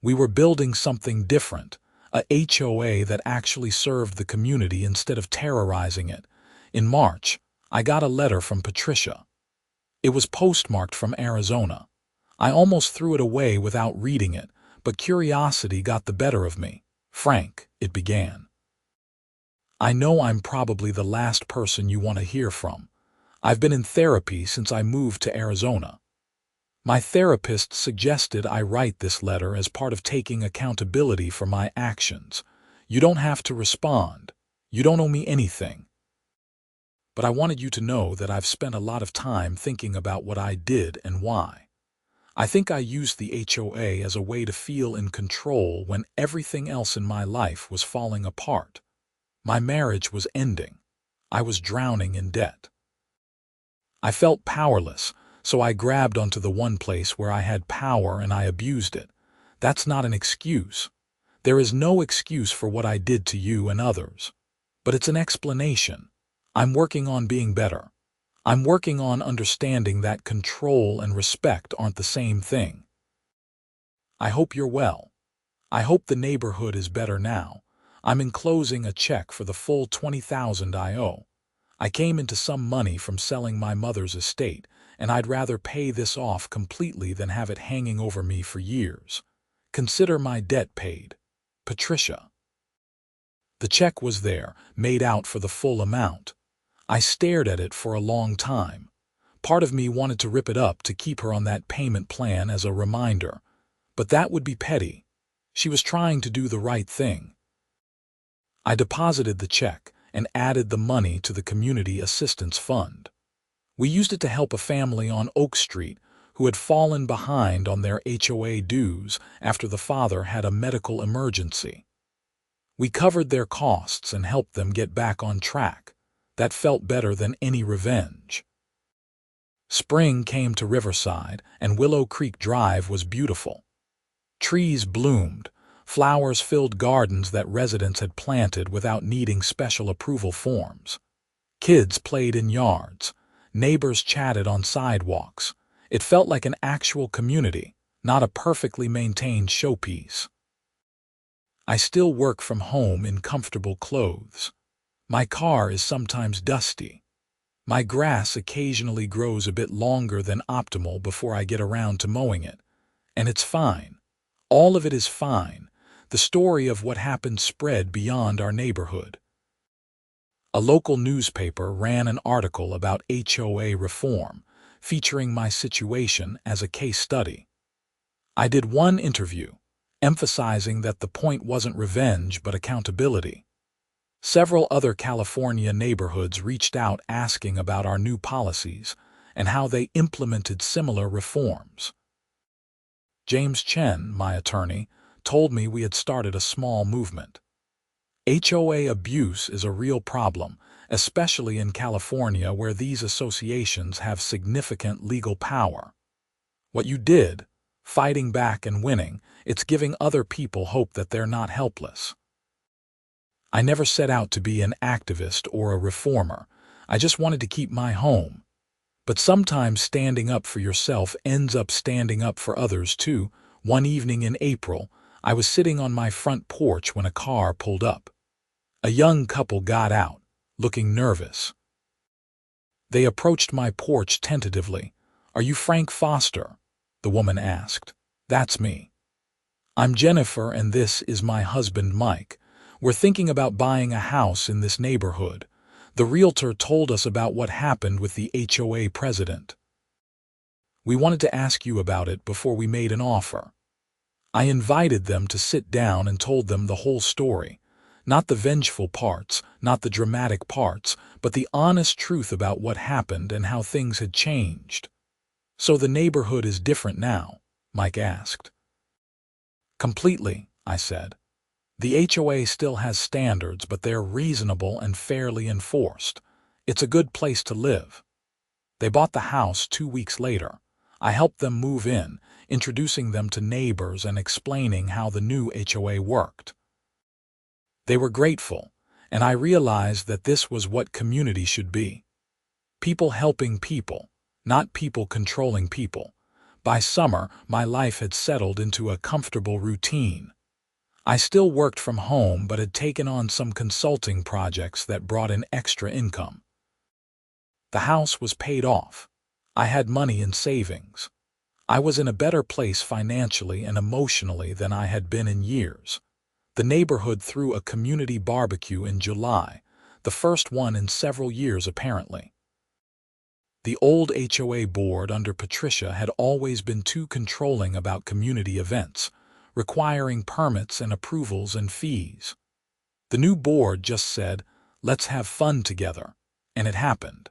We were building something different, a HOA that actually served the community instead of terrorizing it. In March, I got a letter from Patricia. It was postmarked from Arizona. I almost threw it away without reading it, but curiosity got the better of me. "Frank," it began, "I know I'm probably the last person you want to hear from. I've been in therapy since I moved to Arizona. My therapist suggested I write this letter as part of taking accountability for my actions. You don't have to respond. You don't owe me anything. But I wanted you to know that I've spent a lot of time thinking about what I did and why. I think I used the HOA as a way to feel in control when everything else in my life was falling apart. My marriage was ending. I was drowning in debt. I felt powerless, so I grabbed onto the one place where I had power and I abused it. That's not an excuse. There is no excuse for what I did to you and others. But it's an explanation. I'm working on being better. I'm working on understanding that control and respect aren't the same thing. I hope you're well. I hope the neighborhood is better now. I'm enclosing a check for the full $20,000 I owe. I came into some money from selling my mother's estate, and I'd rather pay this off completely than have it hanging over me for years. Consider my debt paid. Patricia. The check was there, made out for the full amount. I stared at it for a long time. Part of me wanted to rip it up to keep her on that payment plan as a reminder. But that would be petty. She was trying to do the right thing. I deposited the check and added the money to the Community Assistance Fund. We used it to help a family on Oak Street who had fallen behind on their HOA dues after the father had a medical emergency. We covered their costs and helped them get back on track. That felt better than any revenge. Spring came to Riverside, and Willow Creek Drive was beautiful. Trees bloomed, flowers-filled gardens that residents had planted without needing special approval forms. Kids played in yards. Neighbors chatted on sidewalks. It felt like an actual community, not a perfectly maintained showpiece. I still work from home in comfortable clothes. My car is sometimes dusty. My grass occasionally grows a bit longer than optimal before I get around to mowing it. And it's fine. All of it is fine. The story of what happened spread beyond our neighborhood. A local newspaper ran an article about HOA reform, featuring my situation as a case study. I did one interview, emphasizing that the point wasn't revenge but accountability. Several other California neighborhoods reached out asking about our new policies and how they implemented similar reforms. James Chen, my attorney, told me we had started a small movement. HOA abuse is a real problem, especially in California where these associations have significant legal power. What you did, fighting back and winning, it's giving other people hope that they're not helpless. I never set out to be an activist or a reformer. I just wanted to keep my home. But sometimes standing up for yourself ends up standing up for others too. One evening in April, I was sitting on my front porch when a car pulled up. A young couple got out, looking nervous. They approached my porch tentatively. "Are you Frank Foster?" the woman asked. "That's me." "I'm Jennifer and this is my husband Mike. We're thinking about buying a house in this neighborhood. The realtor told us about what happened with the HOA president. We wanted to ask you about it before we made an offer." I invited them to sit down and told them the whole story. Not the vengeful parts, not the dramatic parts, but the honest truth about what happened and how things had changed. "So the neighborhood is different now?" Mike asked. "Completely," I said. "The HOA still has standards, but they're reasonable and fairly enforced. It's a good place to live." They bought the house 2 weeks later. I helped them move in, introducing them to neighbors and explaining how the new HOA worked. They were grateful, and I realized that this was what community should be. People helping people, not people controlling people. By summer, my life had settled into a comfortable routine. I still worked from home but had taken on some consulting projects that brought in extra income. The house was paid off. I had money in savings. I was in a better place financially and emotionally than I had been in years. The neighborhood threw a community barbecue in July, the first one in several years apparently. The old HOA board under Patricia had always been too controlling about community events, requiring permits and approvals and fees. The new board just said, "Let's have fun together," and it happened.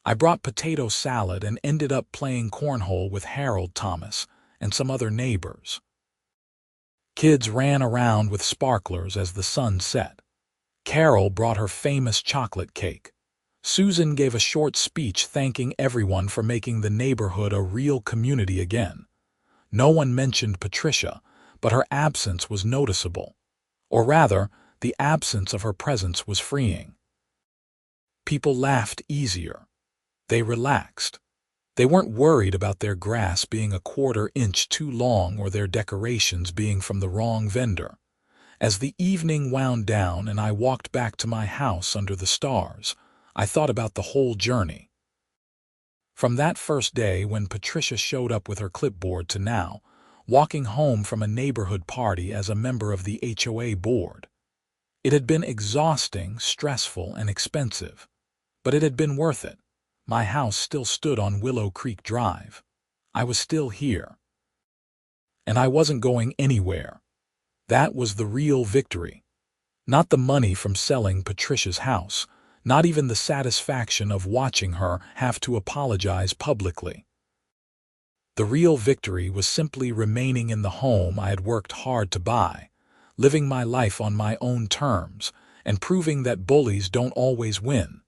I brought potato salad and ended up playing cornhole with Harold Thomas and some other neighbors. Kids ran around with sparklers as the sun set. Carol brought her famous chocolate cake. Susan gave a short speech thanking everyone for making the neighborhood a real community again. No one mentioned Patricia, but her absence was noticeable. Or rather, the absence of her presence was freeing. People laughed easier. They relaxed. They weren't worried about their grass being a quarter-inch too long or their decorations being from the wrong vendor. As the evening wound down and I walked back to my house under the stars, I thought about the whole journey. From that first day when Patricia showed up with her clipboard to now, walking home from a neighborhood party as a member of the HOA board. It had been exhausting, stressful, and expensive, but it had been worth it. My house still stood on Willow Creek Drive. I was still here. And I wasn't going anywhere. That was the real victory. Not the money from selling Patricia's house, not even the satisfaction of watching her have to apologize publicly. The real victory was simply remaining in the home I had worked hard to buy, living my life on my own terms, and proving that bullies don't always win.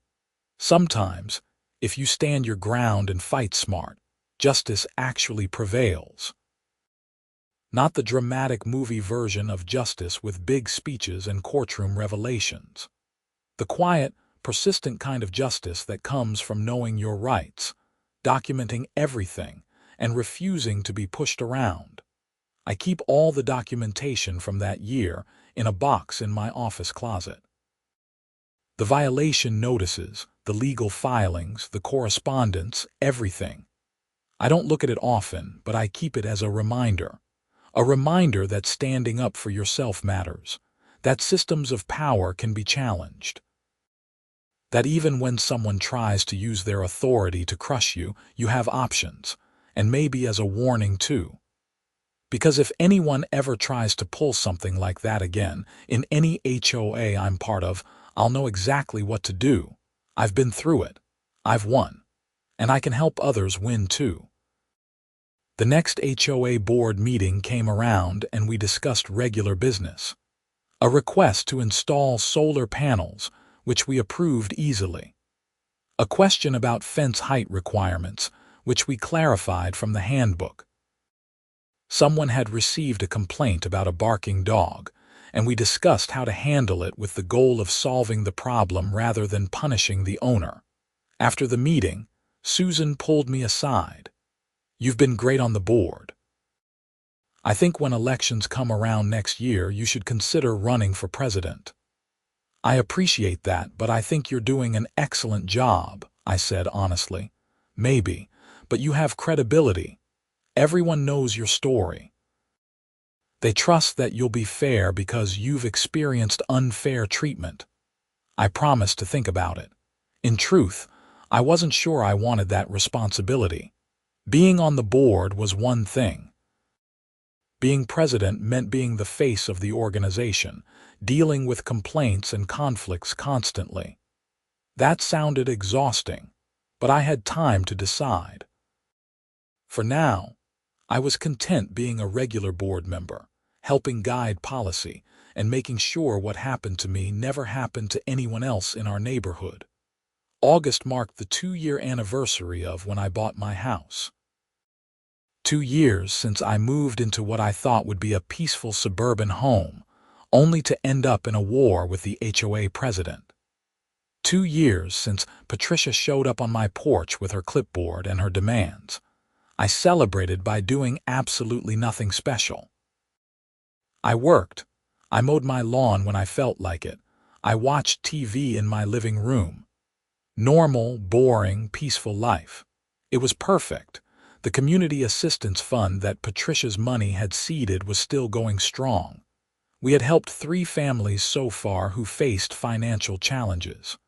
Sometimes, if you stand your ground and fight smart, justice actually prevails. Not the dramatic movie version of justice with big speeches and courtroom revelations. The quiet, persistent kind of justice that comes from knowing your rights, documenting everything, and refusing to be pushed around. I keep all the documentation from that year in a box in my office closet. The violation notices, the legal filings, the correspondence, everything. I don't look at it often, but I keep it as a reminder. A reminder that standing up for yourself matters, that systems of power can be challenged, that even when someone tries to use their authority to crush you, you have options, and maybe as a warning too. Because if anyone ever tries to pull something like that again, in any HOA I'm part of, I'll know exactly what to do. I've been through it. I've won. And I can help others win too. The next HOA board meeting came around and we discussed regular business. A request to install solar panels, which we approved easily. A question about fence height requirements, which we clarified from the handbook. Someone had received a complaint about a barking dog, and we discussed how to handle it with the goal of solving the problem rather than punishing the owner. After the meeting, Susan pulled me aside. "You've been great on the board. I think when elections come around next year, you should consider running for president." "I appreciate that, but I think you're doing an excellent job," I said honestly. "Maybe, but you have credibility. Everyone knows your story. They trust that you'll be fair because you've experienced unfair treatment." I promised to think about it. In truth, I wasn't sure I wanted that responsibility. Being on the board was one thing. Being president meant being the face of the organization, dealing with complaints and conflicts constantly. That sounded exhausting, but I had time to decide. For now, I was content being a regular board member, helping guide policy, and making sure what happened to me never happened to anyone else in our neighborhood. August marked the 2-year anniversary of when I bought my house. 2 years since I moved into what I thought would be a peaceful suburban home, only to end up in a war with the HOA president. 2 years since Patricia showed up on my porch with her clipboard and her demands. I celebrated by doing absolutely nothing special. I worked. I mowed my lawn when I felt like it. I watched TV in my living room. Normal, boring, peaceful life. It was perfect. The community assistance fund that Patricia's money had seeded was still going strong. We had helped 3 families so far who faced financial challenges.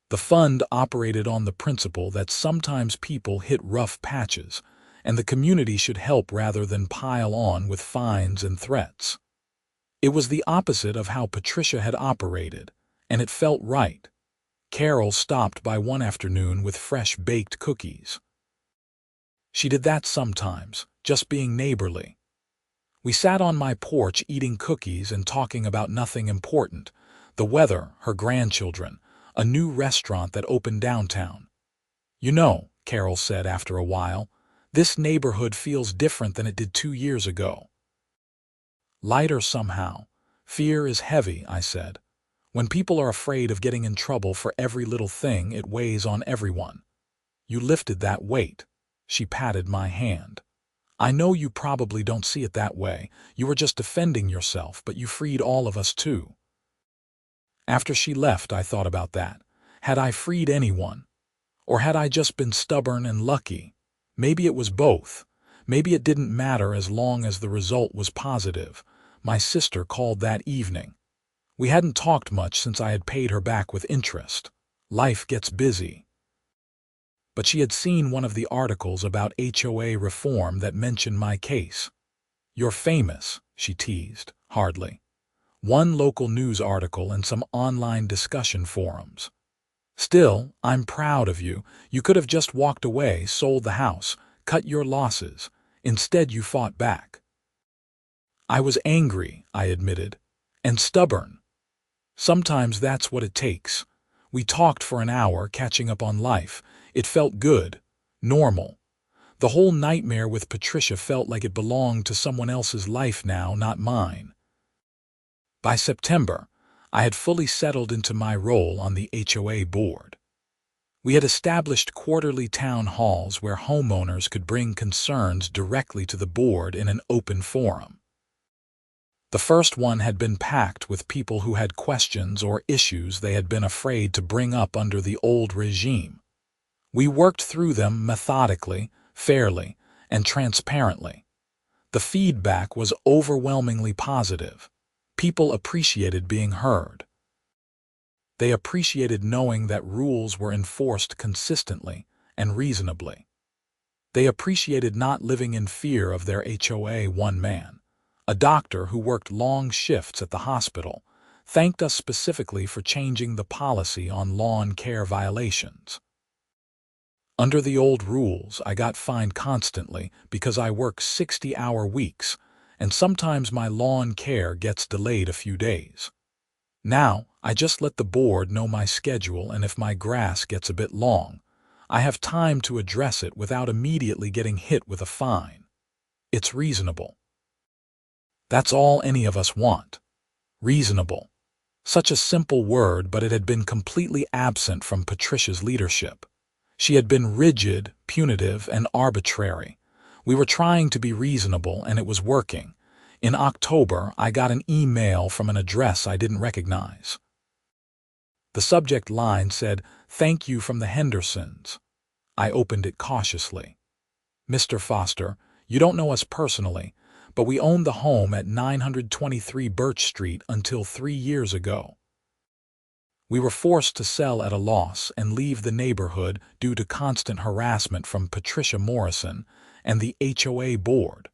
The fund operated on the principle that sometimes people hit rough patches, and the community should help rather than pile on with fines and threats. It was the opposite of how Patricia had operated, and it felt right. Carol stopped by one afternoon with fresh baked cookies. She did that sometimes, just being neighborly. We sat on my porch eating cookies and talking about nothing important, the weather, her grandchildren, a new restaurant that opened downtown. "You know," Carol said after a while, "this neighborhood feels different than it did 2 years ago." Lighter somehow. "Fear is heavy," I said. "When people are afraid of getting in trouble for every little thing, it weighs on everyone. You lifted that weight." She patted my hand. "I know you probably don't see it that way. You were just defending yourself, but you freed all of us too." After she left, I thought about that. Had I freed anyone? Or had I just been stubborn and lucky? Maybe it was both. Maybe it didn't matter as long as the result was positive. My sister called that evening. We hadn't talked much since I had paid her back with interest. Life gets busy. But she had seen one of the articles about HOA reform that mentioned my case. "You're famous," she teased, hardly. "One local news article and some online discussion forums. Still, I'm proud of you. You could have just walked away, sold the house, cut your losses. Instead, you fought back." I was angry, I admitted, and stubborn. Sometimes that's what it takes. We talked for an hour, catching up on life. It felt good, normal. The whole nightmare with Patricia felt like it belonged to someone else's life now, not mine. By September, I had fully settled into my role on the HOA board. We had established quarterly town halls where homeowners could bring concerns directly to the board in an open forum. The first one had been packed with people who had questions or issues they had been afraid to bring up under the old regime. We worked through them methodically, fairly, and transparently. The feedback was overwhelmingly positive. People appreciated being heard. They appreciated knowing that rules were enforced consistently and reasonably. They appreciated not living in fear of their HOA one man, a doctor who worked long shifts at the hospital, thanked us specifically for changing the policy on lawn care violations. Under the old rules, I got fined constantly because I work 60-hour weeks, and sometimes my lawn care gets delayed a few days. Now, I just let the board know my schedule, and if my grass gets a bit long, I have time to address it without immediately getting hit with a fine. It's reasonable. That's all any of us want. Reasonable. Such a simple word, but it had been completely absent from Patricia's leadership. She had been rigid, punitive, and arbitrary. We were trying to be reasonable, and it was working. In October, I got an email from an address I didn't recognize. The subject line said, "Thank you from the Hendersons." I opened it cautiously. "Mr. Foster, you don't know us personally, but we owned the home at 923 Birch Street until 3 years ago. We were forced to sell at a loss and leave the neighborhood due to constant harassment from Patricia Morrison and the HOA board.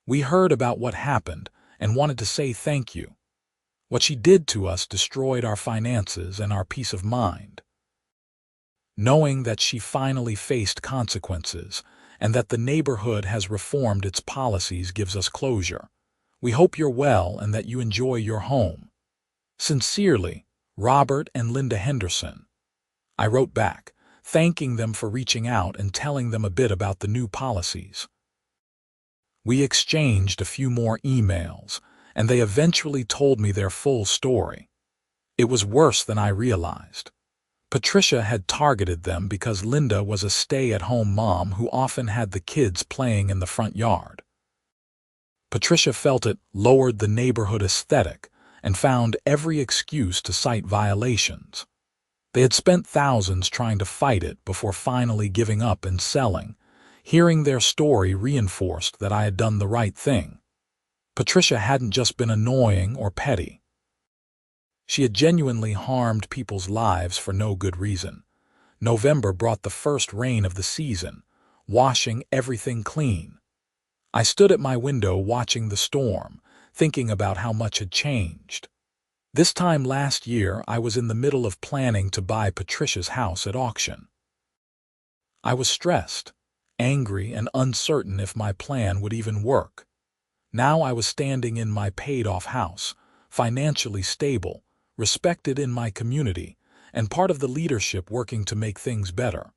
We heard about what happened and wanted to say thank you. What she did to us destroyed our finances and our peace of mind. Knowing that she finally faced consequences and that the neighborhood has reformed its policies gives us closure. We hope you're well and that you enjoy your home. Sincerely, Robert and Linda Henderson." I wrote back, thanking them for reaching out and telling them a bit about the new policies. We exchanged a few more emails, and they eventually told me their full story. It was worse than I realized. Patricia had targeted them because Linda was a stay-at-home mom who often had the kids playing in the front yard. Patricia felt it lowered the neighborhood aesthetic and found every excuse to cite violations. They had spent thousands trying to fight it before finally giving up and selling. Hearing their story reinforced that I had done the right thing. Patricia hadn't just been annoying or petty. She had genuinely harmed people's lives for no good reason. November brought the first rain of the season, washing everything clean. I stood at my window watching the storm, thinking about how much had changed. This time last year, I was in the middle of planning to buy Patricia's house at auction. I was stressed, angry, and uncertain if my plan would even work. Now I was standing in my paid-off house, financially stable, respected in my community, and part of the leadership working to make things better.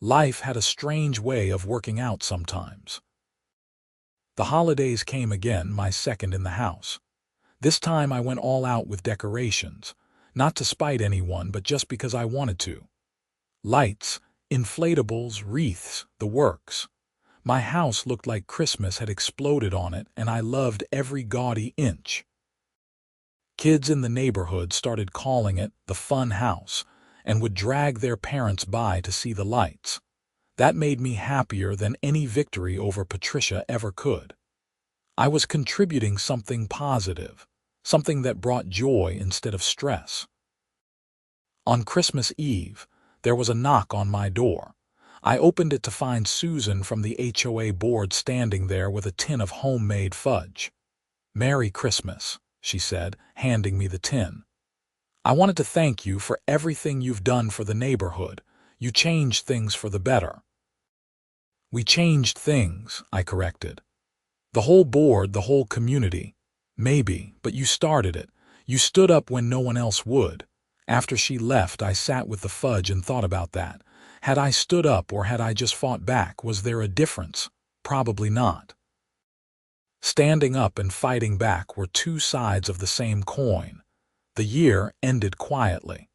Life had a strange way of working out sometimes. The holidays came again, my second in the house. This time I went all out with decorations, not to spite anyone, but just because I wanted to. Lights, inflatables, wreaths, the works. My house looked like Christmas had exploded on it, and I loved every gaudy inch. Kids in the neighborhood started calling it the fun house and would drag their parents by to see the lights. That made me happier than any victory over Patricia ever could. I was contributing something positive, something that brought joy instead of stress. On Christmas Eve, there was a knock on my door. I opened it to find Susan from the HOA board standing there with a tin of homemade fudge. "Merry Christmas," she said, handing me the tin. "I wanted to thank you for everything you've done for the neighborhood. You changed things for the better." "We changed things," I corrected. "The whole board, the whole community. Maybe, but you started it. You stood up when no one else would." After she left, I sat with the fudge and thought about that, Had I stood up or had I just fought back? Was there a difference? Probably not. Standing up and fighting back were two sides of the same coin. The year ended quietly.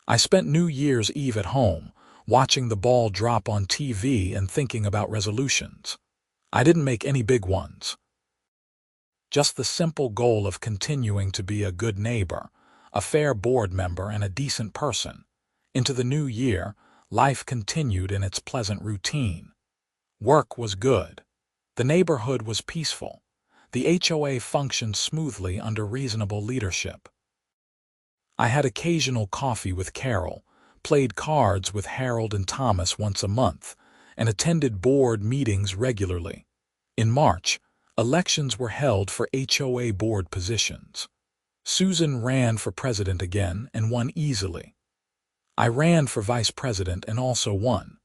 I spent New Year's Eve at home, watching the ball drop on TV and thinking about resolutions. I didn't make any big ones. Just the simple goal of continuing to be a good neighbor, a fair board member, and a decent person. Into the new year, life continued in its pleasant routine. Work was good. The neighborhood was peaceful. The HOA functioned smoothly under reasonable leadership. I had occasional coffee with Carol, played cards with Harold and Thomas once a month, and attended board meetings regularly. In March, elections were held for HOA board positions. Susan ran for president again and won easily. I ran for vice president and also won.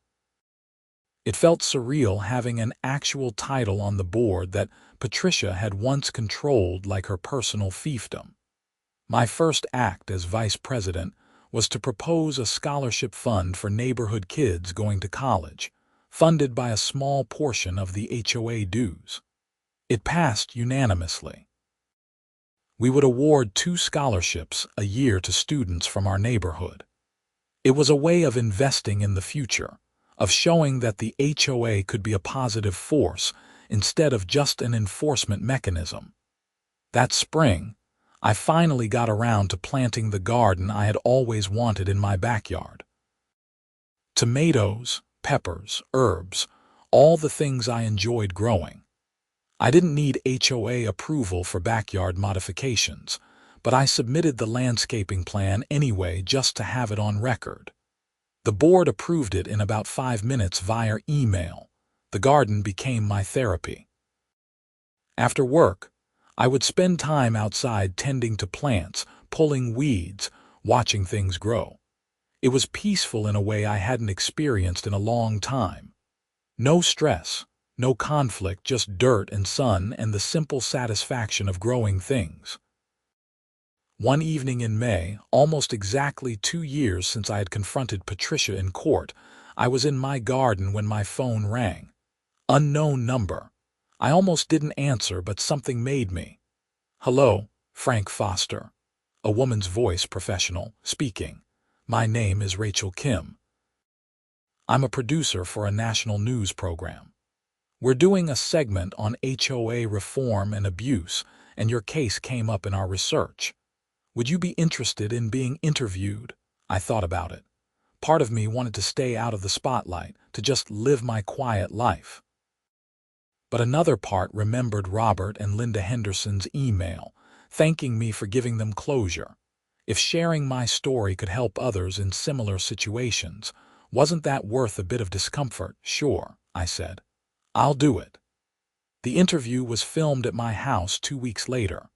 It felt surreal having an actual title on the board that Patricia had once controlled like her personal fiefdom. My first act as vice president was to propose a scholarship fund for neighborhood kids going to college, funded by a small portion of the HOA dues. It passed unanimously. We would award 2 scholarships a year to students from our neighborhood. It was a way of investing in the future, of showing that the HOA could be a positive force instead of just an enforcement mechanism. That spring, I finally got around to planting the garden I had always wanted in my backyard. Tomatoes, peppers, herbs, all the things I enjoyed growing. I didn't need HOA approval for backyard modifications, but I submitted the landscaping plan anyway just to have it on record. The board approved it in about 5 minutes via email. The garden became my therapy. After work, I would spend time outside tending to plants, pulling weeds, watching things grow. It was peaceful in a way I hadn't experienced in a long time. No stress, no conflict, just dirt and sun and the simple satisfaction of growing things. One evening in May, almost exactly 2 years since I had confronted Patricia in court, I was in my garden when my phone rang. Unknown number. I almost didn't answer, but something made me. "Hello, Frank Foster." A woman's voice, professional, speaking. "My name is Rachel Kim. I'm a producer for a national news program. We're doing a segment on HOA reform and abuse, and your case came up in our research. Would you be interested in being interviewed?" I thought about it. Part of me wanted to stay out of the spotlight, to just live my quiet life. But another part remembered Robert and Linda Henderson's email, thanking me for giving them closure. If sharing my story could help others in similar situations, wasn't that worth a bit of discomfort? "Sure," I said. "I'll do it." The interview was filmed at my house 2 weeks later.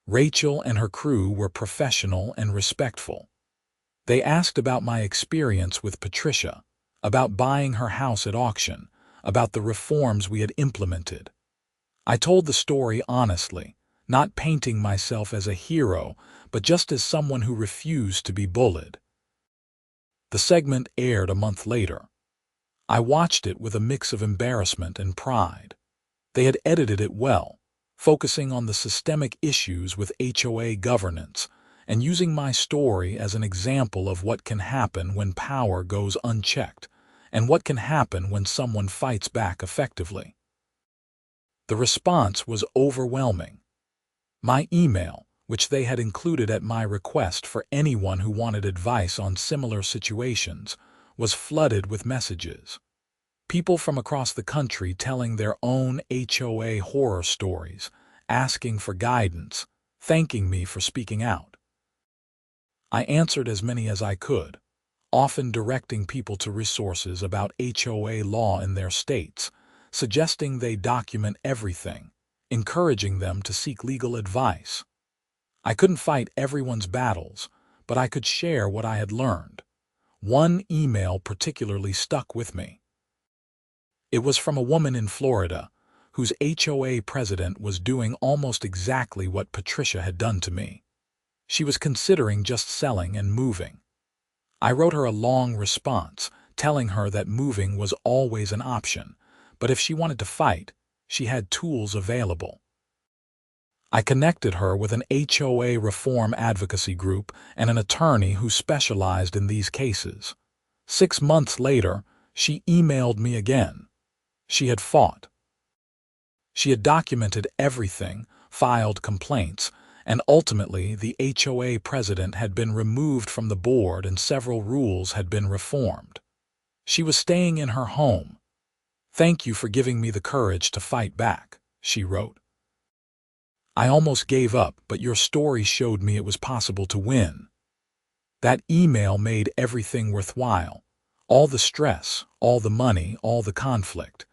Rachel and her crew were professional and respectful. They asked about my experience with Patricia, about buying her house at auction, about the reforms we had implemented. I told the story honestly, not painting myself as a hero, but just as someone who refused to be bullied. The segment aired a month later. I watched it with a mix of embarrassment and pride. They had edited it well, focusing on the systemic issues with HOA governance and using my story as an example of what can happen when power goes unchecked and what can happen when someone fights back effectively. The response was overwhelming. My email, which they had included at my request for anyone who wanted advice on similar situations, was flooded with messages. People from across the country telling their own HOA horror stories, asking for guidance, thanking me for speaking out. I answered as many as I could, often directing people to resources about HOA law in their states, suggesting they document everything, encouraging them to seek legal advice. I couldn't fight everyone's battles, but I could share what I had learned. One email particularly stuck with me. It was from a woman in Florida whose HOA president was doing almost exactly what Patricia had done to me. She was considering just selling and moving. I wrote her a long response, telling her that moving was always an option, but if she wanted to fight, she had tools available. I connected her with an HOA reform advocacy group and an attorney who specialized in these cases. 6 months later, she emailed me again. She had fought. She had documented everything, filed complaints, and ultimately the HOA president had been removed from the board and several rules had been reformed. She was staying in her home. "Thank you for giving me the courage to fight back," she wrote. "I almost gave up, but your story showed me it was possible to win." That email made everything worthwhile. All the stress, all the money, all the conflict.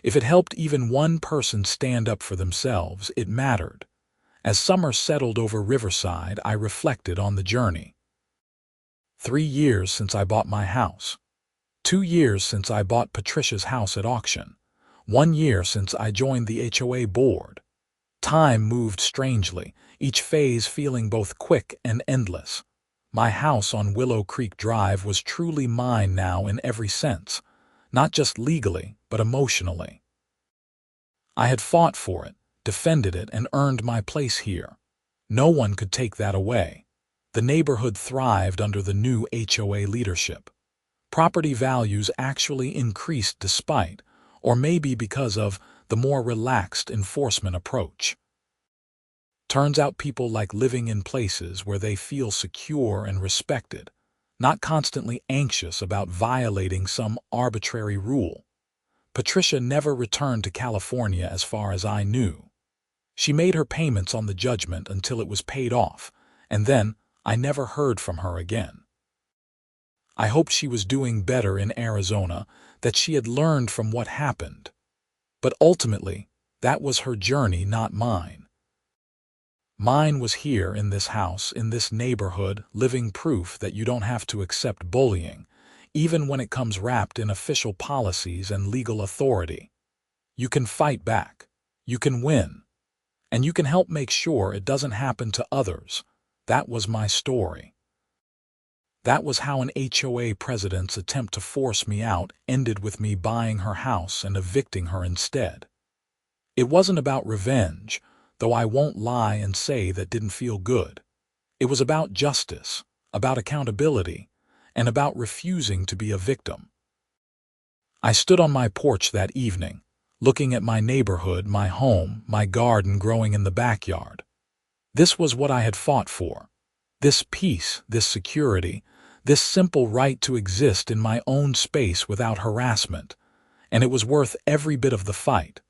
If it helped even one person stand up for themselves, it mattered. As summer settled over Riverside, I reflected on the journey. 3 years since I bought my house. 2 years since I bought Patricia's house at auction. 1 year since I joined the HOA board. Time moved strangely, each phase feeling both quick and endless. My house on Willow Creek Drive was truly mine now in every sense, not just legally, but emotionally. I had fought for it, defended it, and earned my place here. No one could take that away. The neighborhood thrived under the new HOA leadership. Property values actually increased despite, or maybe because of, the more relaxed enforcement approach. Turns out people like living in places where they feel secure and respected, not constantly anxious about violating some arbitrary rule. Patricia never returned to California as far as I knew. She made her payments on the judgment until it was paid off, and then I never heard from her again. I hoped she was doing better in Arizona, that she had learned from what happened. But ultimately, that was her journey, not mine. Mine was here in this house, in this neighborhood, living proof that you don't have to accept bullying, even when it comes wrapped in official policies and legal authority. You can fight back. You can win. And you can help make sure it doesn't happen to others. That was my story. That was how an HOA president's attempt to force me out ended with me buying her house and evicting her instead. It wasn't about revenge, though I won't lie and say that didn't feel good. It was about justice, about accountability, and about refusing to be a victim. I stood on my porch that evening, looking at my neighborhood, my home, my garden growing in the backyard. This was what I had fought for. This peace, this security, this simple right to exist in my own space without harassment, and it was worth every bit of the fight.